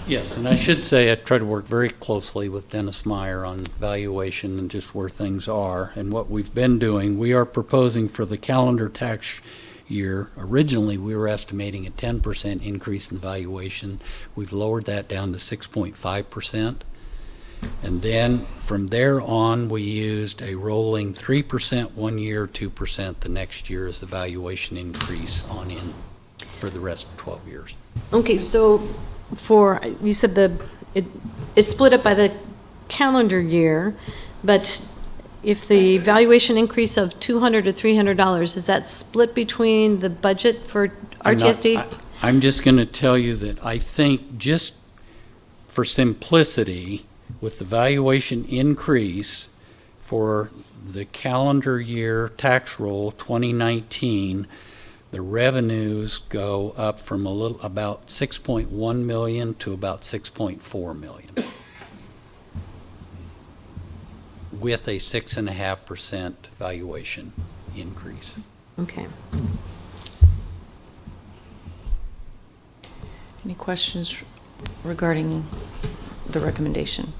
Yes, and I should say I try to work very closely with Dennis Meyer on valuation and just where things are. And what we've been doing, we are proposing for the calendar tax year. Originally, we were estimating a 10% increase in valuation. We've lowered that down to 6.5%. And then from there on, we used a rolling 3% one year, 2% the next year as the valuation increase on in for the rest of 12 years. Okay, so you said it's split up by the calendar year, but if the valuation increase of $200 to $300, is that split between the budget for RTSD? I'm just going to tell you that I think just for simplicity, with the valuation increase for the calendar year tax roll 2019, the revenues go up from about 6.1 million to about 6.4 million, with a 6.5% valuation increase. Okay. Any questions regarding the recommendation?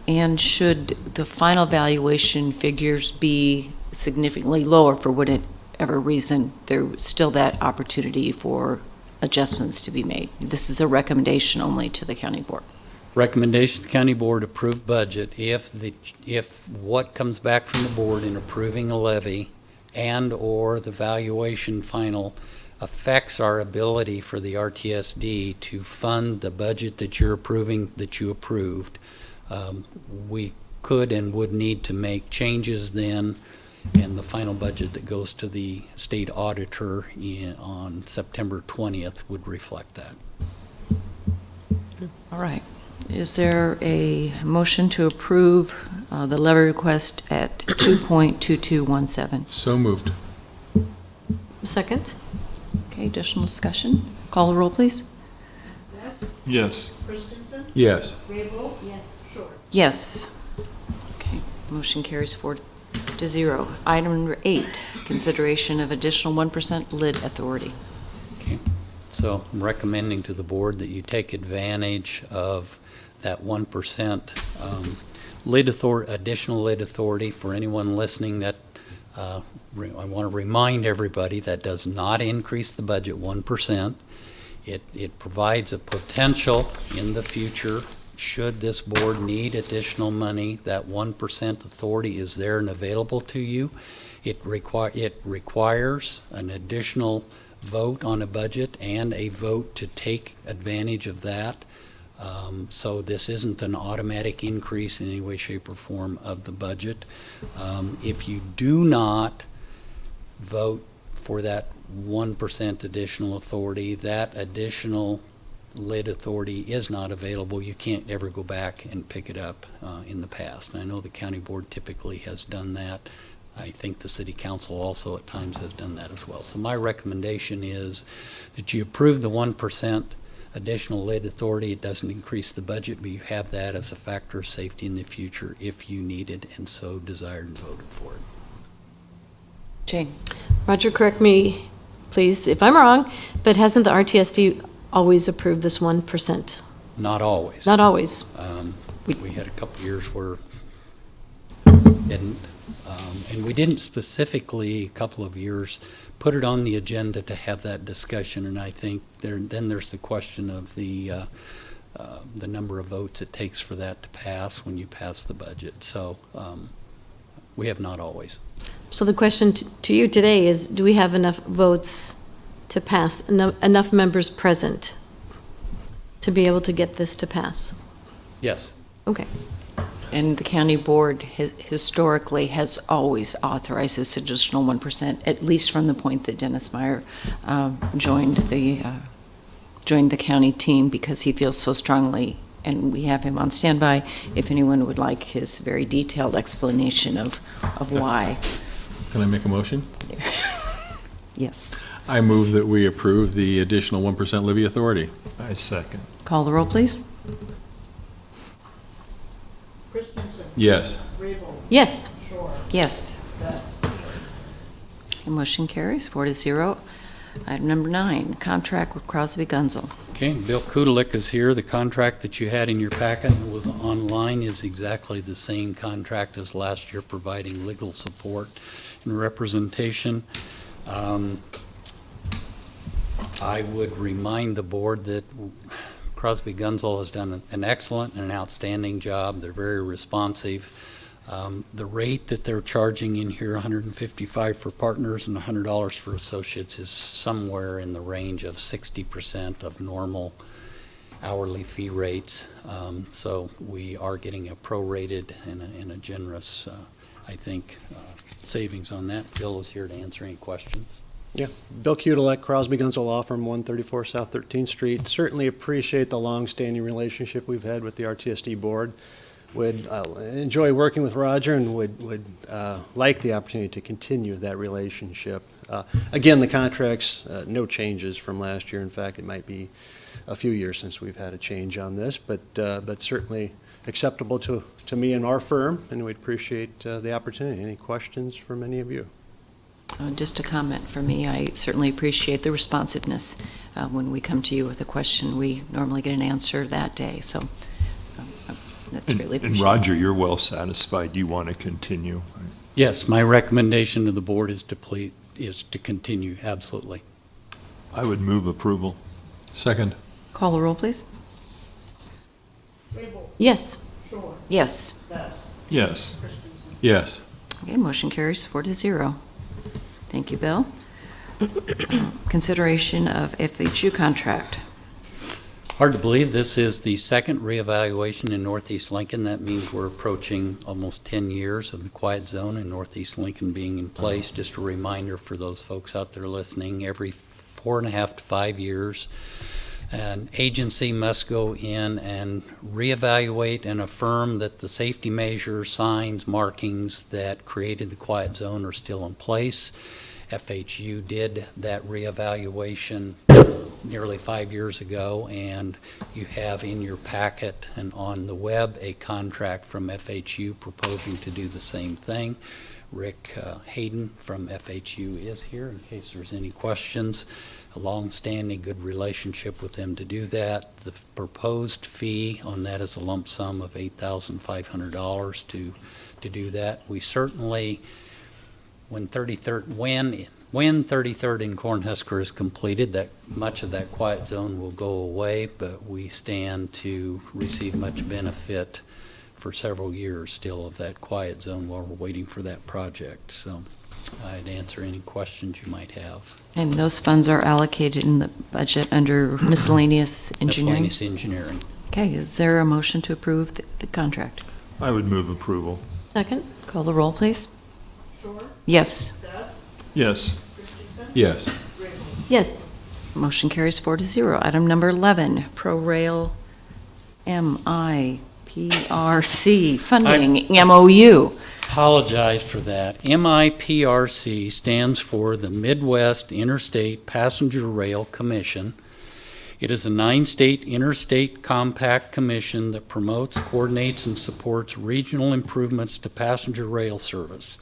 And should the final valuation figures be significantly lower for whatever reason, there's still that opportunity for adjustments to be made? This is a recommendation only to the county board. Recommendation to the county board approve budget if what comes back from the board in approving a levy and/or the valuation final affects our ability for the RTSD to fund the budget that you're approving, that you approved. We could and would need to make changes then, and the final budget that goes to the state auditor on September 20th would reflect that. All right. Is there a motion to approve the levy request at 2.2217? So moved. Second? Okay, additional discussion? Call the roll, please. Yes. Yes. Yes. Okay, motion carries 4-0. Item number 8, consideration of additional 1% lid authority. So I'm recommending to the board that you take advantage of that 1% additional lid authority. For anyone listening, that I want to remind everybody that does not increase the budget 1%. It provides a potential in the future, should this board need additional money, that 1% authority is there and available to you. It requires an additional vote on a budget and a vote to take advantage of that. So this isn't an automatic increase in any way, shape, or form of the budget. If you do not vote for that 1% additional authority, that additional lid authority is not available. You can't ever go back and pick it up in the past. And I know the county board typically has done that. I think the city council also at times has done that as well. So my recommendation is that you approve the 1% additional lid authority. It doesn't increase the budget, but you have that as a factor of safety in the future if you need it and so desired and voted for it. Jane? Roger, correct me, please, if I'm wrong, but hasn't the RTSD always approved this 1%? Not always. Not always. We had a couple years where didn't, and we didn't specifically, a couple of years, put it on the agenda to have that discussion, and I think then there's the question of the number of votes it takes for that to pass when you pass the budget. So we have not always. So the question to you today is, do we have enough votes to pass, enough members present to be able to get this to pass? Yes. Okay. And the county board historically has always authorized this additional 1%, at least from the point that Dennis Meyer joined the county team, because he feels so strongly, and we have him on standby if anyone would like his very detailed explanation of why. Can I make a motion? Yes. I move that we approve the additional 1% levy authority. I second. Call the roll, please. Yes. Yes. Yes. Okay, motion carries 4-0. Item number 9, contract with Crosby Gunzel. Okay, Bill Kudelik is here. The contract that you had in your packet and was online is exactly the same contract as last year, providing legal support and representation. I would remind the board that Crosby Gunzel has done an excellent and an outstanding job. They're very responsive. The rate that they're charging in here, $155 for partners and $100 for associates, is somewhere in the range of 60% of normal hourly fee rates. So we are getting a prorated and a generous, I think, savings on that. Bill is here to answer any questions. Yeah, Bill Kudelek, Crosby Gunzel Law Firm, 134 South 13th Street. Certainly appreciate the long-standing relationship we've had with the RTSD board. Would enjoy working with Roger and would like the opportunity to continue that relationship. Again, the contracts, no changes from last year. In fact, it might be a few years since we've had a change on this, but certainly acceptable to me and our firm, and we'd appreciate the opportunity. Any questions from any of you? Just a comment from me. I certainly appreciate the responsiveness. When we come to you with a question, we normally get an answer that day, so that's really appreciated. And Roger, you're well satisfied. You want to continue? Yes, my recommendation to the board is to continue, absolutely. I would move approval. Second. Call the roll, please. Yes. Yes. Yes. Yes. Okay, motion carries 4-0. Thank you, Bill. Consideration of FHU contract. Hard to believe this is the second reevaluation in Northeast Lincoln. That means we're approaching almost 10 years of the quiet zone in Northeast Lincoln being in place. Just a reminder for those folks out there listening, every 4.5 to 5 years, an agency must go in and reevaluate and affirm that the safety measures, signs, markings that created the quiet zone are still in place. FHU did that reevaluation nearly 5 years ago, and you have in your packet and on the web a contract from FHU proposing to do the same thing. Rick Hayden from FHU is here in case there's any questions. A long-standing good relationship with them to do that. The proposed fee on that is a lump sum of $8,500 to do that. We certainly, when 33rd and Cornhusker is completed, that much of that quiet zone will go away, but we stand to receive much benefit for several years still of that quiet zone while we're waiting for that project. So I'd answer any questions you might have. And those funds are allocated in the budget under miscellaneous engineering? Miscellaneous engineering. Okay, is there a motion to approve the contract? I would move approval. Second? Call the roll, please. Yes. Yes. Yes. Yes. Motion carries 4-0. Item number 11, ProRail MIPRC funding MOU. Apologize for that. MIPRC stands for the Midwest Interstate Passenger Rail Commission. It is a 9-state interstate compact commission that promotes, coordinates, and supports regional improvements to passenger rail service.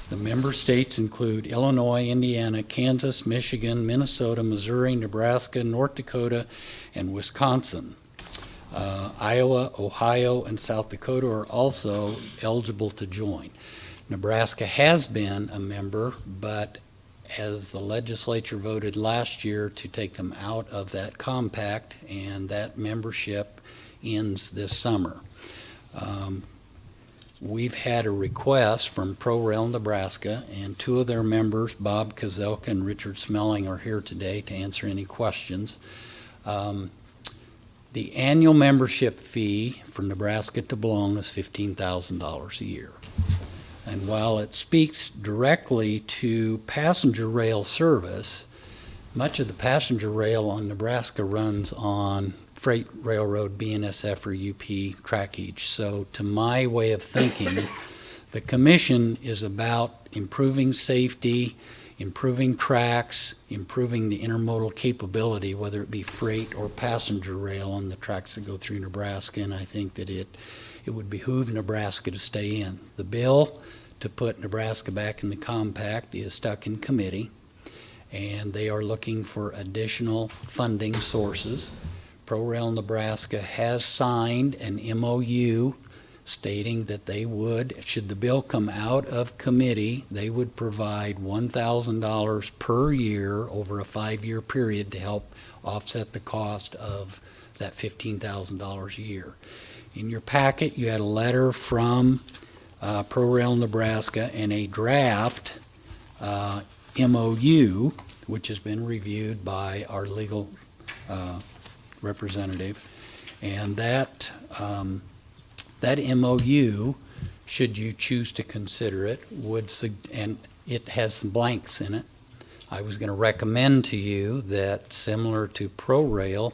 The member states include Illinois, Indiana, Kansas, Michigan, Minnesota, Missouri, Nebraska, North Dakota, and Wisconsin. Iowa, Ohio, and South Dakota are also eligible to join. Nebraska has been a member, but as the legislature voted last year to take them out of that compact, and that membership ends this summer. We've had a request from ProRail Nebraska, and two of their members, Bob Kozelka and Richard Smelling, are here today to answer any questions. The annual membership fee for Nebraska to belong is $15,000 a year. And while it speaks directly to passenger rail service, much of the passenger rail on Nebraska runs on freight railroad, BNSF or UP trackage. So to my way of thinking, the commission is about improving safety, improving tracks, improving the intermodal capability, whether it be freight or passenger rail on the tracks that go through Nebraska, and I think that it would behoove Nebraska to stay in. The bill to put Nebraska back in the compact is stuck in committee, and they are looking for additional funding sources. ProRail Nebraska has signed an MOU stating that they would, should the bill come out of committee, they would provide $1,000 per year over a 5-year period to help offset the cost of that $15,000 a year. In your packet, you had a letter from ProRail Nebraska and a draft MOU, which has been reviewed by our legal representative, and that MOU, should you choose to consider it, and it has some blanks in it. I was going to recommend to you that, similar to ProRail,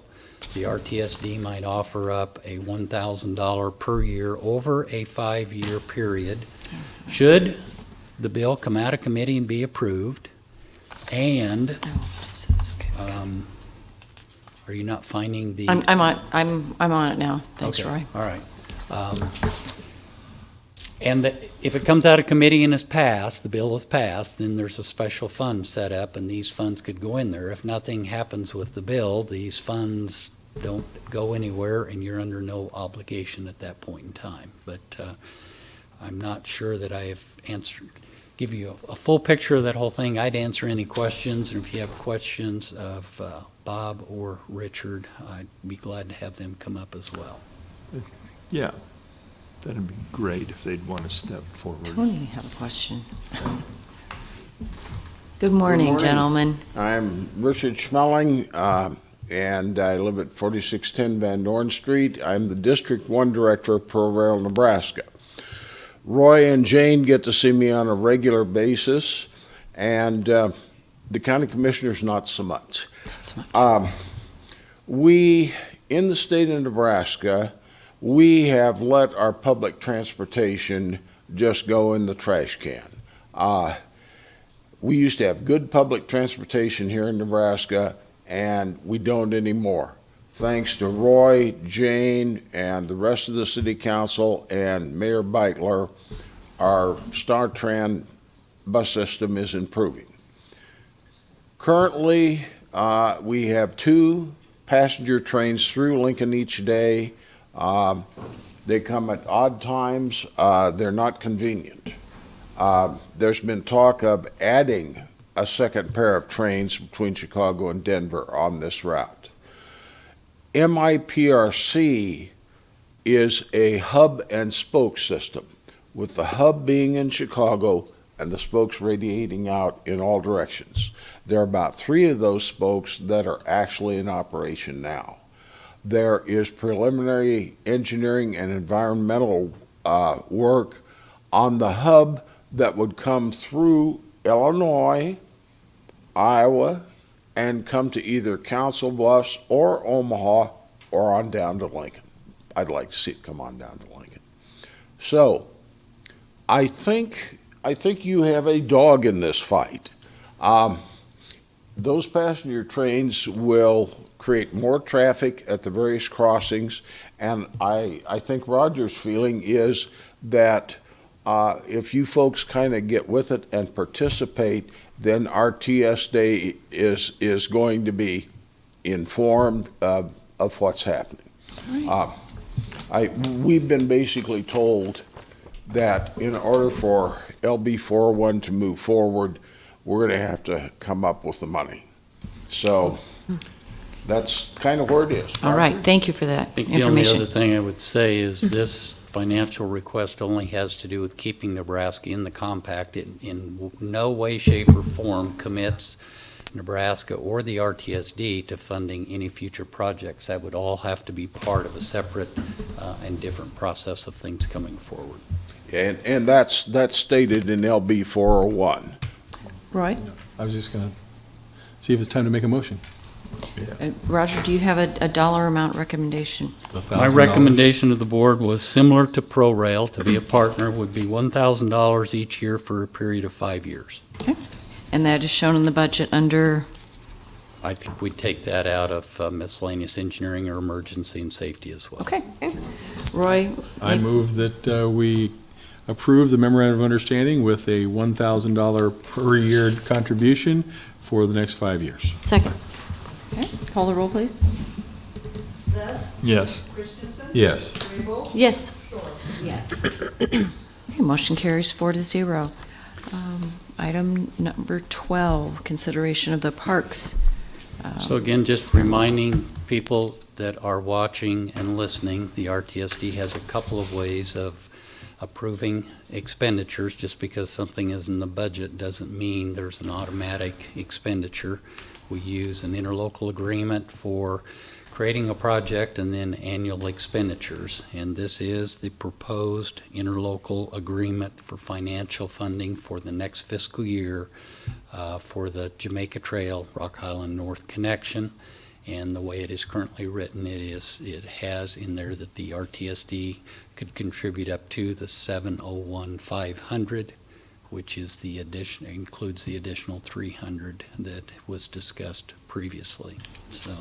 the RTSD might offer up a $1,000 per year over a 5-year period, should the bill come out of committee and be approved. And are you not finding the? I'm on it now. Thanks, Okay. Roy. All right. And if it comes out of committee and is passed, the bill is passed, then there's a special fund set up, and these funds could go in there. If nothing happens with the bill, these funds don't go anywhere, and you're under no obligation at that point in time. But I'm not sure that I have give you a full picture of that whole thing. I'd answer any questions, and if you have questions of Bob or Richard, I'd be glad to have them come up as well. Yeah, that'd be great if they'd want to step forward. Tony, you have a question. Good morning, gentlemen. I'm Richard Schmelling, and I live at 4610 Van Dorn Street. I'm the District 1 Director of ProRail Nebraska. Roy and Jane get to see me on a regular basis, and the county commissioners not so much. We, in the state of Nebraska, we have let our public transportation just go in the trash can. We used to have good public transportation here in Nebraska, and we don't anymore. Thanks to Roy, Jane, and the rest of the city council and Mayor Beitler, our StarTran bus system is improving. Currently, we have 2 passenger trains through Lincoln each day. They come at odd times. They're not convenient. There's been talk of adding a second pair of trains between Chicago and Denver on this route. MIPRC is a hub and spoke system, with the hub being in Chicago and the spokes radiating out in all directions. There are about 3 of those spokes that are actually in operation now. There is preliminary engineering and environmental work on the hub that would come through Illinois, Iowa, and come to either Council Bluffs or Omaha or on down to Lincoln. I'd like to see it come on down to Lincoln. So I think you have a dog in this fight. those passenger trains will create more traffic at the various crossings, and I think Roger's feeling is that if you folks kind of get with it and participate, then our TSD is going to be informed of what's happening. We've been basically told that in order for LB 401 to move forward, we're going to have to come up with the money. So that's kind of where it is. All right, thank you for that I think the only information. other thing I would say is this financial request only has to do with keeping Nebraska in the compact. It in no way, shape, or form commits Nebraska or the RTSD to funding any future projects. That would all have to be part of a separate and different process of things coming forward. And that's stated in LB 401. Roy? I was just going to see if it's time to make a motion. Roger, do you have a dollar amount recommendation? My recommendation to the board was similar to ProRail. To be a partner would be $1,000 each year for a period of 5 years. And that is shown in the budget under, I think we'd take that out of miscellaneous engineering or emergency and safety as well. okay. Roy? I move that we approve the memorandum of understanding with a $1,000 per year contribution for the next 5 years. Second. Okay, call the roll, please. Yes. Yes. Yes. Okay, motion carries 4-0. Item number 12, consideration of the parks. So again, just reminding people that are watching and listening, the RTSD has a couple of ways of approving expenditures. Just because something is in the budget doesn't mean there's an automatic expenditure. We use an interlocal agreement for creating a project and then annual expenditures. And this is the proposed interlocal agreement for financial funding for the next fiscal year for the Jamaica Trail, Rock Island North connection. And the way it is currently written, it has in there that the RTSD could contribute up to the $701,500, which is the addition, includes the additional $300 that was discussed previously. So,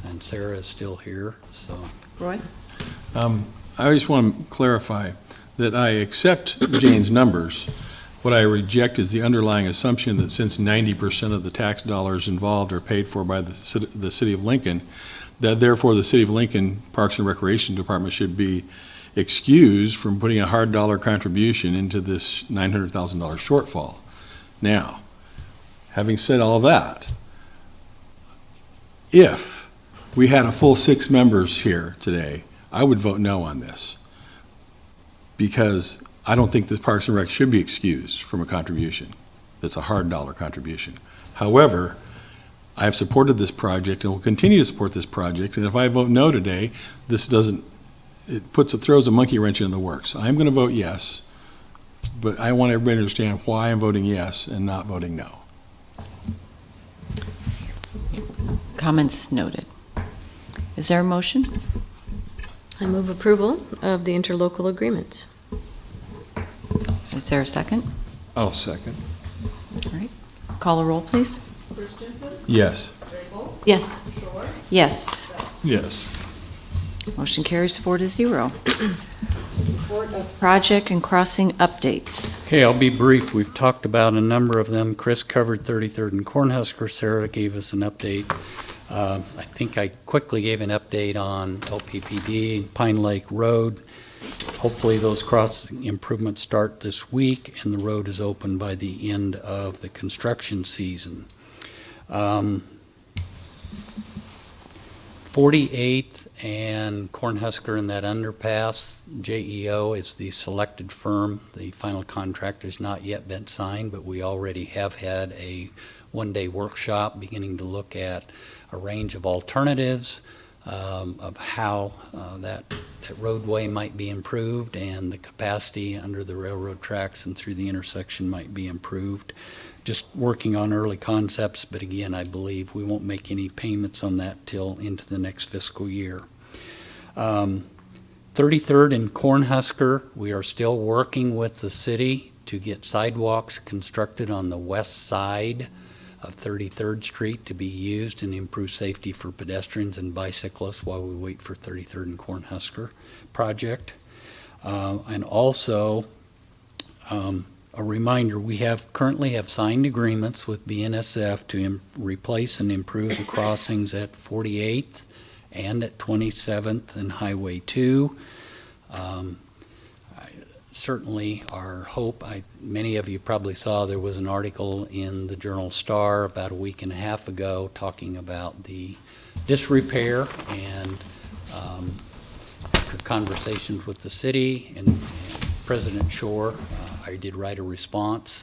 and Sarah is still here, so. Roy? I just want to clarify that I accept Jane's numbers. What I reject is the underlying assumption that since 90% of the tax dollars involved are paid for by the city of Lincoln, that therefore the city of Lincoln Parks and Recreation Department should be excused from putting a hard dollar contribution into this $900,000 shortfall. Now, having said all that, if we had a full 6 members here today, I would vote no on this, because I don't think the Parks and Rec should be excused from a contribution that's a hard dollar contribution. However, I have supported this project and will continue to support this project, and if I vote no today, this doesn't, it throws a monkey wrench in the works. I'm going to vote yes, but I want everybody to understand why I'm voting yes and not voting no. Comments noted. Is there a motion? I move approval of the interlocal agreement. Is there a second? I'll second. All right. Call a roll, please. Yes. Yes. Yes. Yes. Motion carries 4-0. Project and crossing updates. Okay, I'll be brief. We've talked about a number of them. Chris covered 33rd and Cornhusker. Sarah gave us an update. I think I quickly gave an update on LPPD and Pine Lake Road. Hopefully those crossing improvements start this week and the road is open by the end of the construction season. 48th and Cornhusker in that underpass, JEO is the selected firm. The final contract has not yet been signed, but we already have had a one-day workshop beginning to look at a range of alternatives of how that roadway might be improved and the capacity under the railroad tracks and through the intersection might be improved. Just working on early concepts, but again, I believe we won't make any payments on that till into the next fiscal year. 33rd and Cornhusker, we are still working with the city to get sidewalks constructed on the west side of 33rd Street to be used and improve safety for pedestrians and bicyclists while we wait for 33rd and Cornhusker project. And also, a reminder, we currently have signed agreements with BNSF to replace and improve the crossings at 48th and at 27th and Highway 2. Certainly our hope, many of you probably saw there was an article in the Journal-Star about a week and a half ago talking about the disrepair, and after conversations with the city and President Shore, I did write a response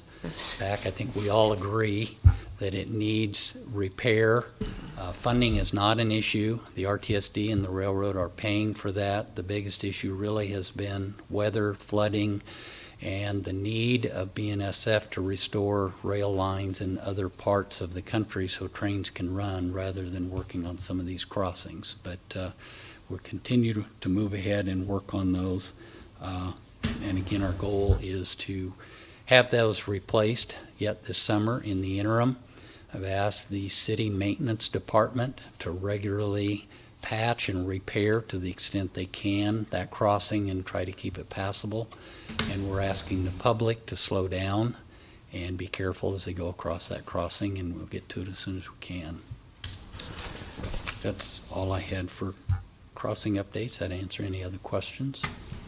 back. I think we all agree that it needs repair. Funding is not an issue. The RTSD and the railroad are paying for that. The biggest issue really has been weather, flooding, and the need of BNSF to restore rail lines in other parts of the country so trains can run rather than working on some of these crossings. But we'll continue to move ahead and work on those. And again, our goal is to have those replaced yet this summer. In the interim, I've asked the city maintenance department to regularly patch and repair to the extent they can that crossing and try to keep it passable. And we're asking the public to slow down and be careful as they go across that crossing, and we'll get to it as soon as we can. That's all I had for crossing updates. That answer any other questions?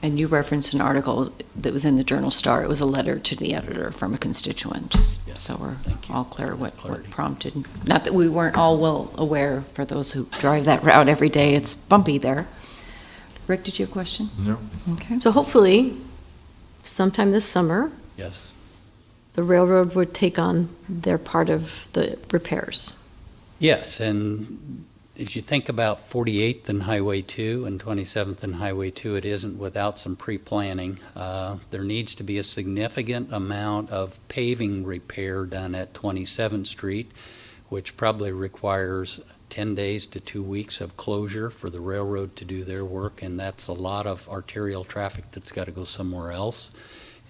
And you referenced an article that was in the Journal-Star. It was a letter to the editor from a constituent, just Yes. so we're Thank you all clear for what that clarity. prompted. Not that we weren't all well aware, for those who drive that route every day, it's bumpy there. Rick, did you have a question? No. Okay. So hopefully, sometime this summer, Yes. the railroad would take on their part of the repairs. Yes, and as you think about 48th and Highway 2 and 27th and Highway 2, it isn't without some pre-planning. There needs to be a significant amount of paving repair done at 27th Street, which probably requires 10 days to 2 weeks of closure for the railroad to do their work, and that's a lot of arterial traffic that's got to go somewhere else.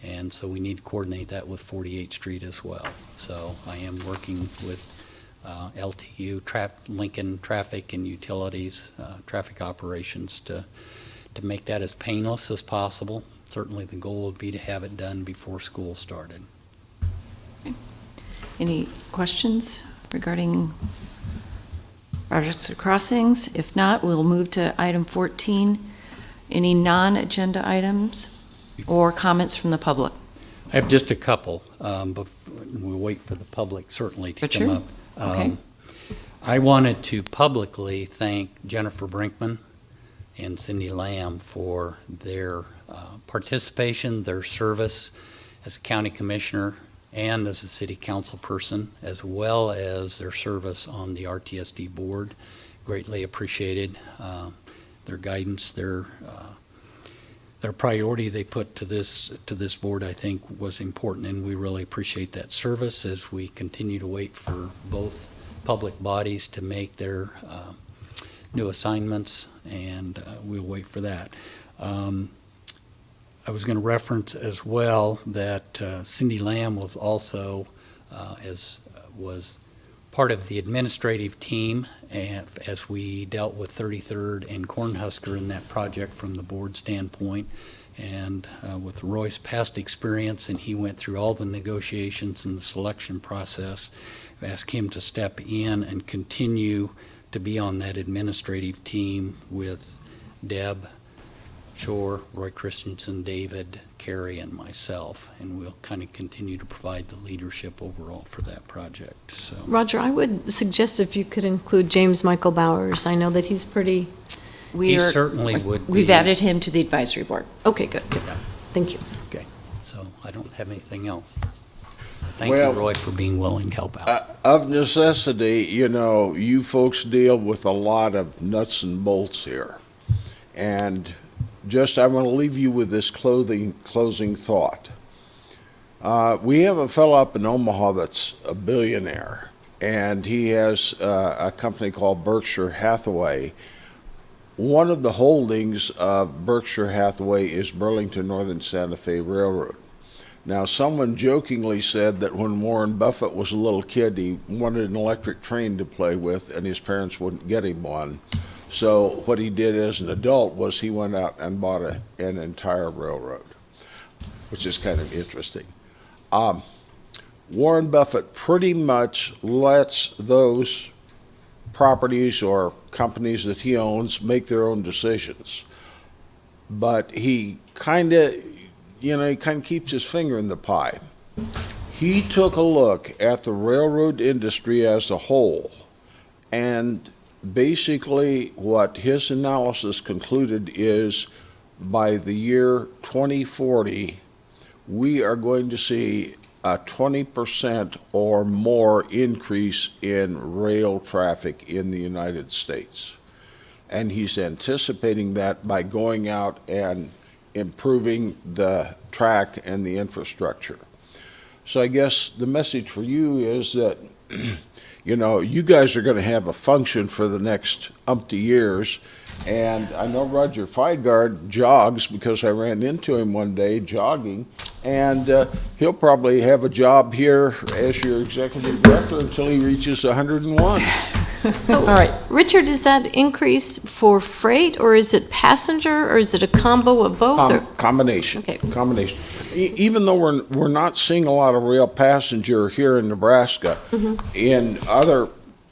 And so we need to coordinate that with 48th Street as well. So I am working with LTU, Lincoln Traffic and Utilities, traffic operations to make that as painless as possible. Certainly the goal would be to have it done before school started. Any questions regarding projects or crossings? If not, we'll move to item 14. Any non-agenda items or comments from the public? I have just a couple, but we'll wait for the public certainly to come Sure. up. Okay. I wanted to publicly thank Jennifer Brinkman and Cindy Lamb for their participation, their service as a county commissioner and as a city council person, as well as their service on the RTSD board. Greatly appreciated their guidance, their priority they put to this board, I think, was important, and we really appreciate that service as we continue to wait for both public bodies to make their new assignments, and we'll wait for that. I was going to reference as well that Cindy Lamb was also, was part of the administrative team as we dealt with 33rd and Cornhusker in that project from the board standpoint. And with Roy's past experience, and he went through all the negotiations and the selection process, I asked him to step in and continue to be on that administrative team with Deb Shore, Roy Christensen, David, Carey, and myself, and we'll kind of continue to provide the leadership overall for that project. So, Roger, I would suggest if you could include James Michael Bowers. I know that he's pretty, he certainly would be. We've added him to the advisory board. okay, good. Thank you. Okay, so I don't have anything else. Thank you, Well, Roy, for being willing to help out. Of necessity, you know, you folks deal with a lot of nuts and bolts here. And just, I want to leave you with this closing thought. We have a fellow up in Omaha that's a billionaire, and he has a company called Berkshire Hathaway. One of the holdings of Berkshire Hathaway is Burlington Northern Santa Fe Railroad. Now, someone jokingly said that when Warren Buffett was a little kid, he wanted an electric train to play with, and his parents wouldn't get him one. So what he did as an adult was he went out and bought an entire railroad, which is kind of interesting. Warren Buffett pretty much lets those properties or companies that he owns make their own decisions. But he kind of keeps his finger in the pie. He took a look at the railroad industry as a whole, and basically what his analysis concluded is by the year 2040, we are going to see a 20% or more increase in rail traffic in the United States. And he's anticipating that by going out and improving the track and the infrastructure. So I guess the message for you is that, you guys are going to have a function for the next umpty years. And I know Roger Feigard jogs because I ran into him one day jogging, and he'll probably have a job here as your executive director until he reaches 101. All right. Richard, is that increase for freight, or is it passenger, or is it a combo of both? or- Combination. Okay. Combination. Even though we're not seeing a lot of rail passenger here in Nebraska, in other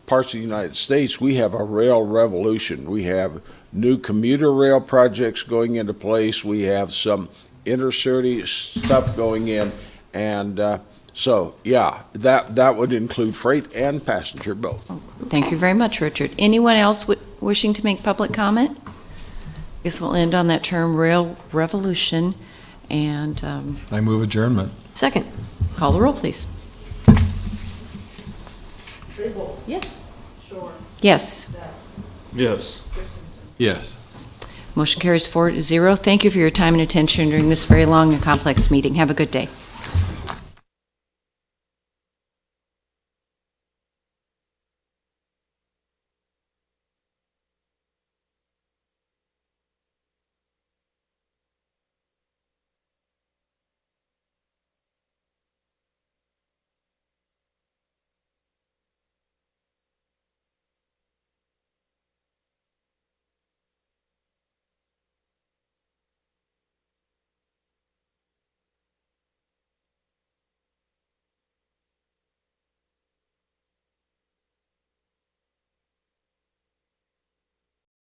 parts of the United States, we have a rail revolution. We have new commuter rail projects going into place. We have some intercity stuff going in, and so yeah, that would include freight and passenger both. Thank you very much, Richard. Anyone else wishing to make public comment? I guess we'll end on that term, rail revolution, and I move adjournment. Second. call the roll, please. Yes. Yes. Yes. Yes. Motion carries 4-0. Thank you for your time and attention during this very long and complex meeting. Have a good day.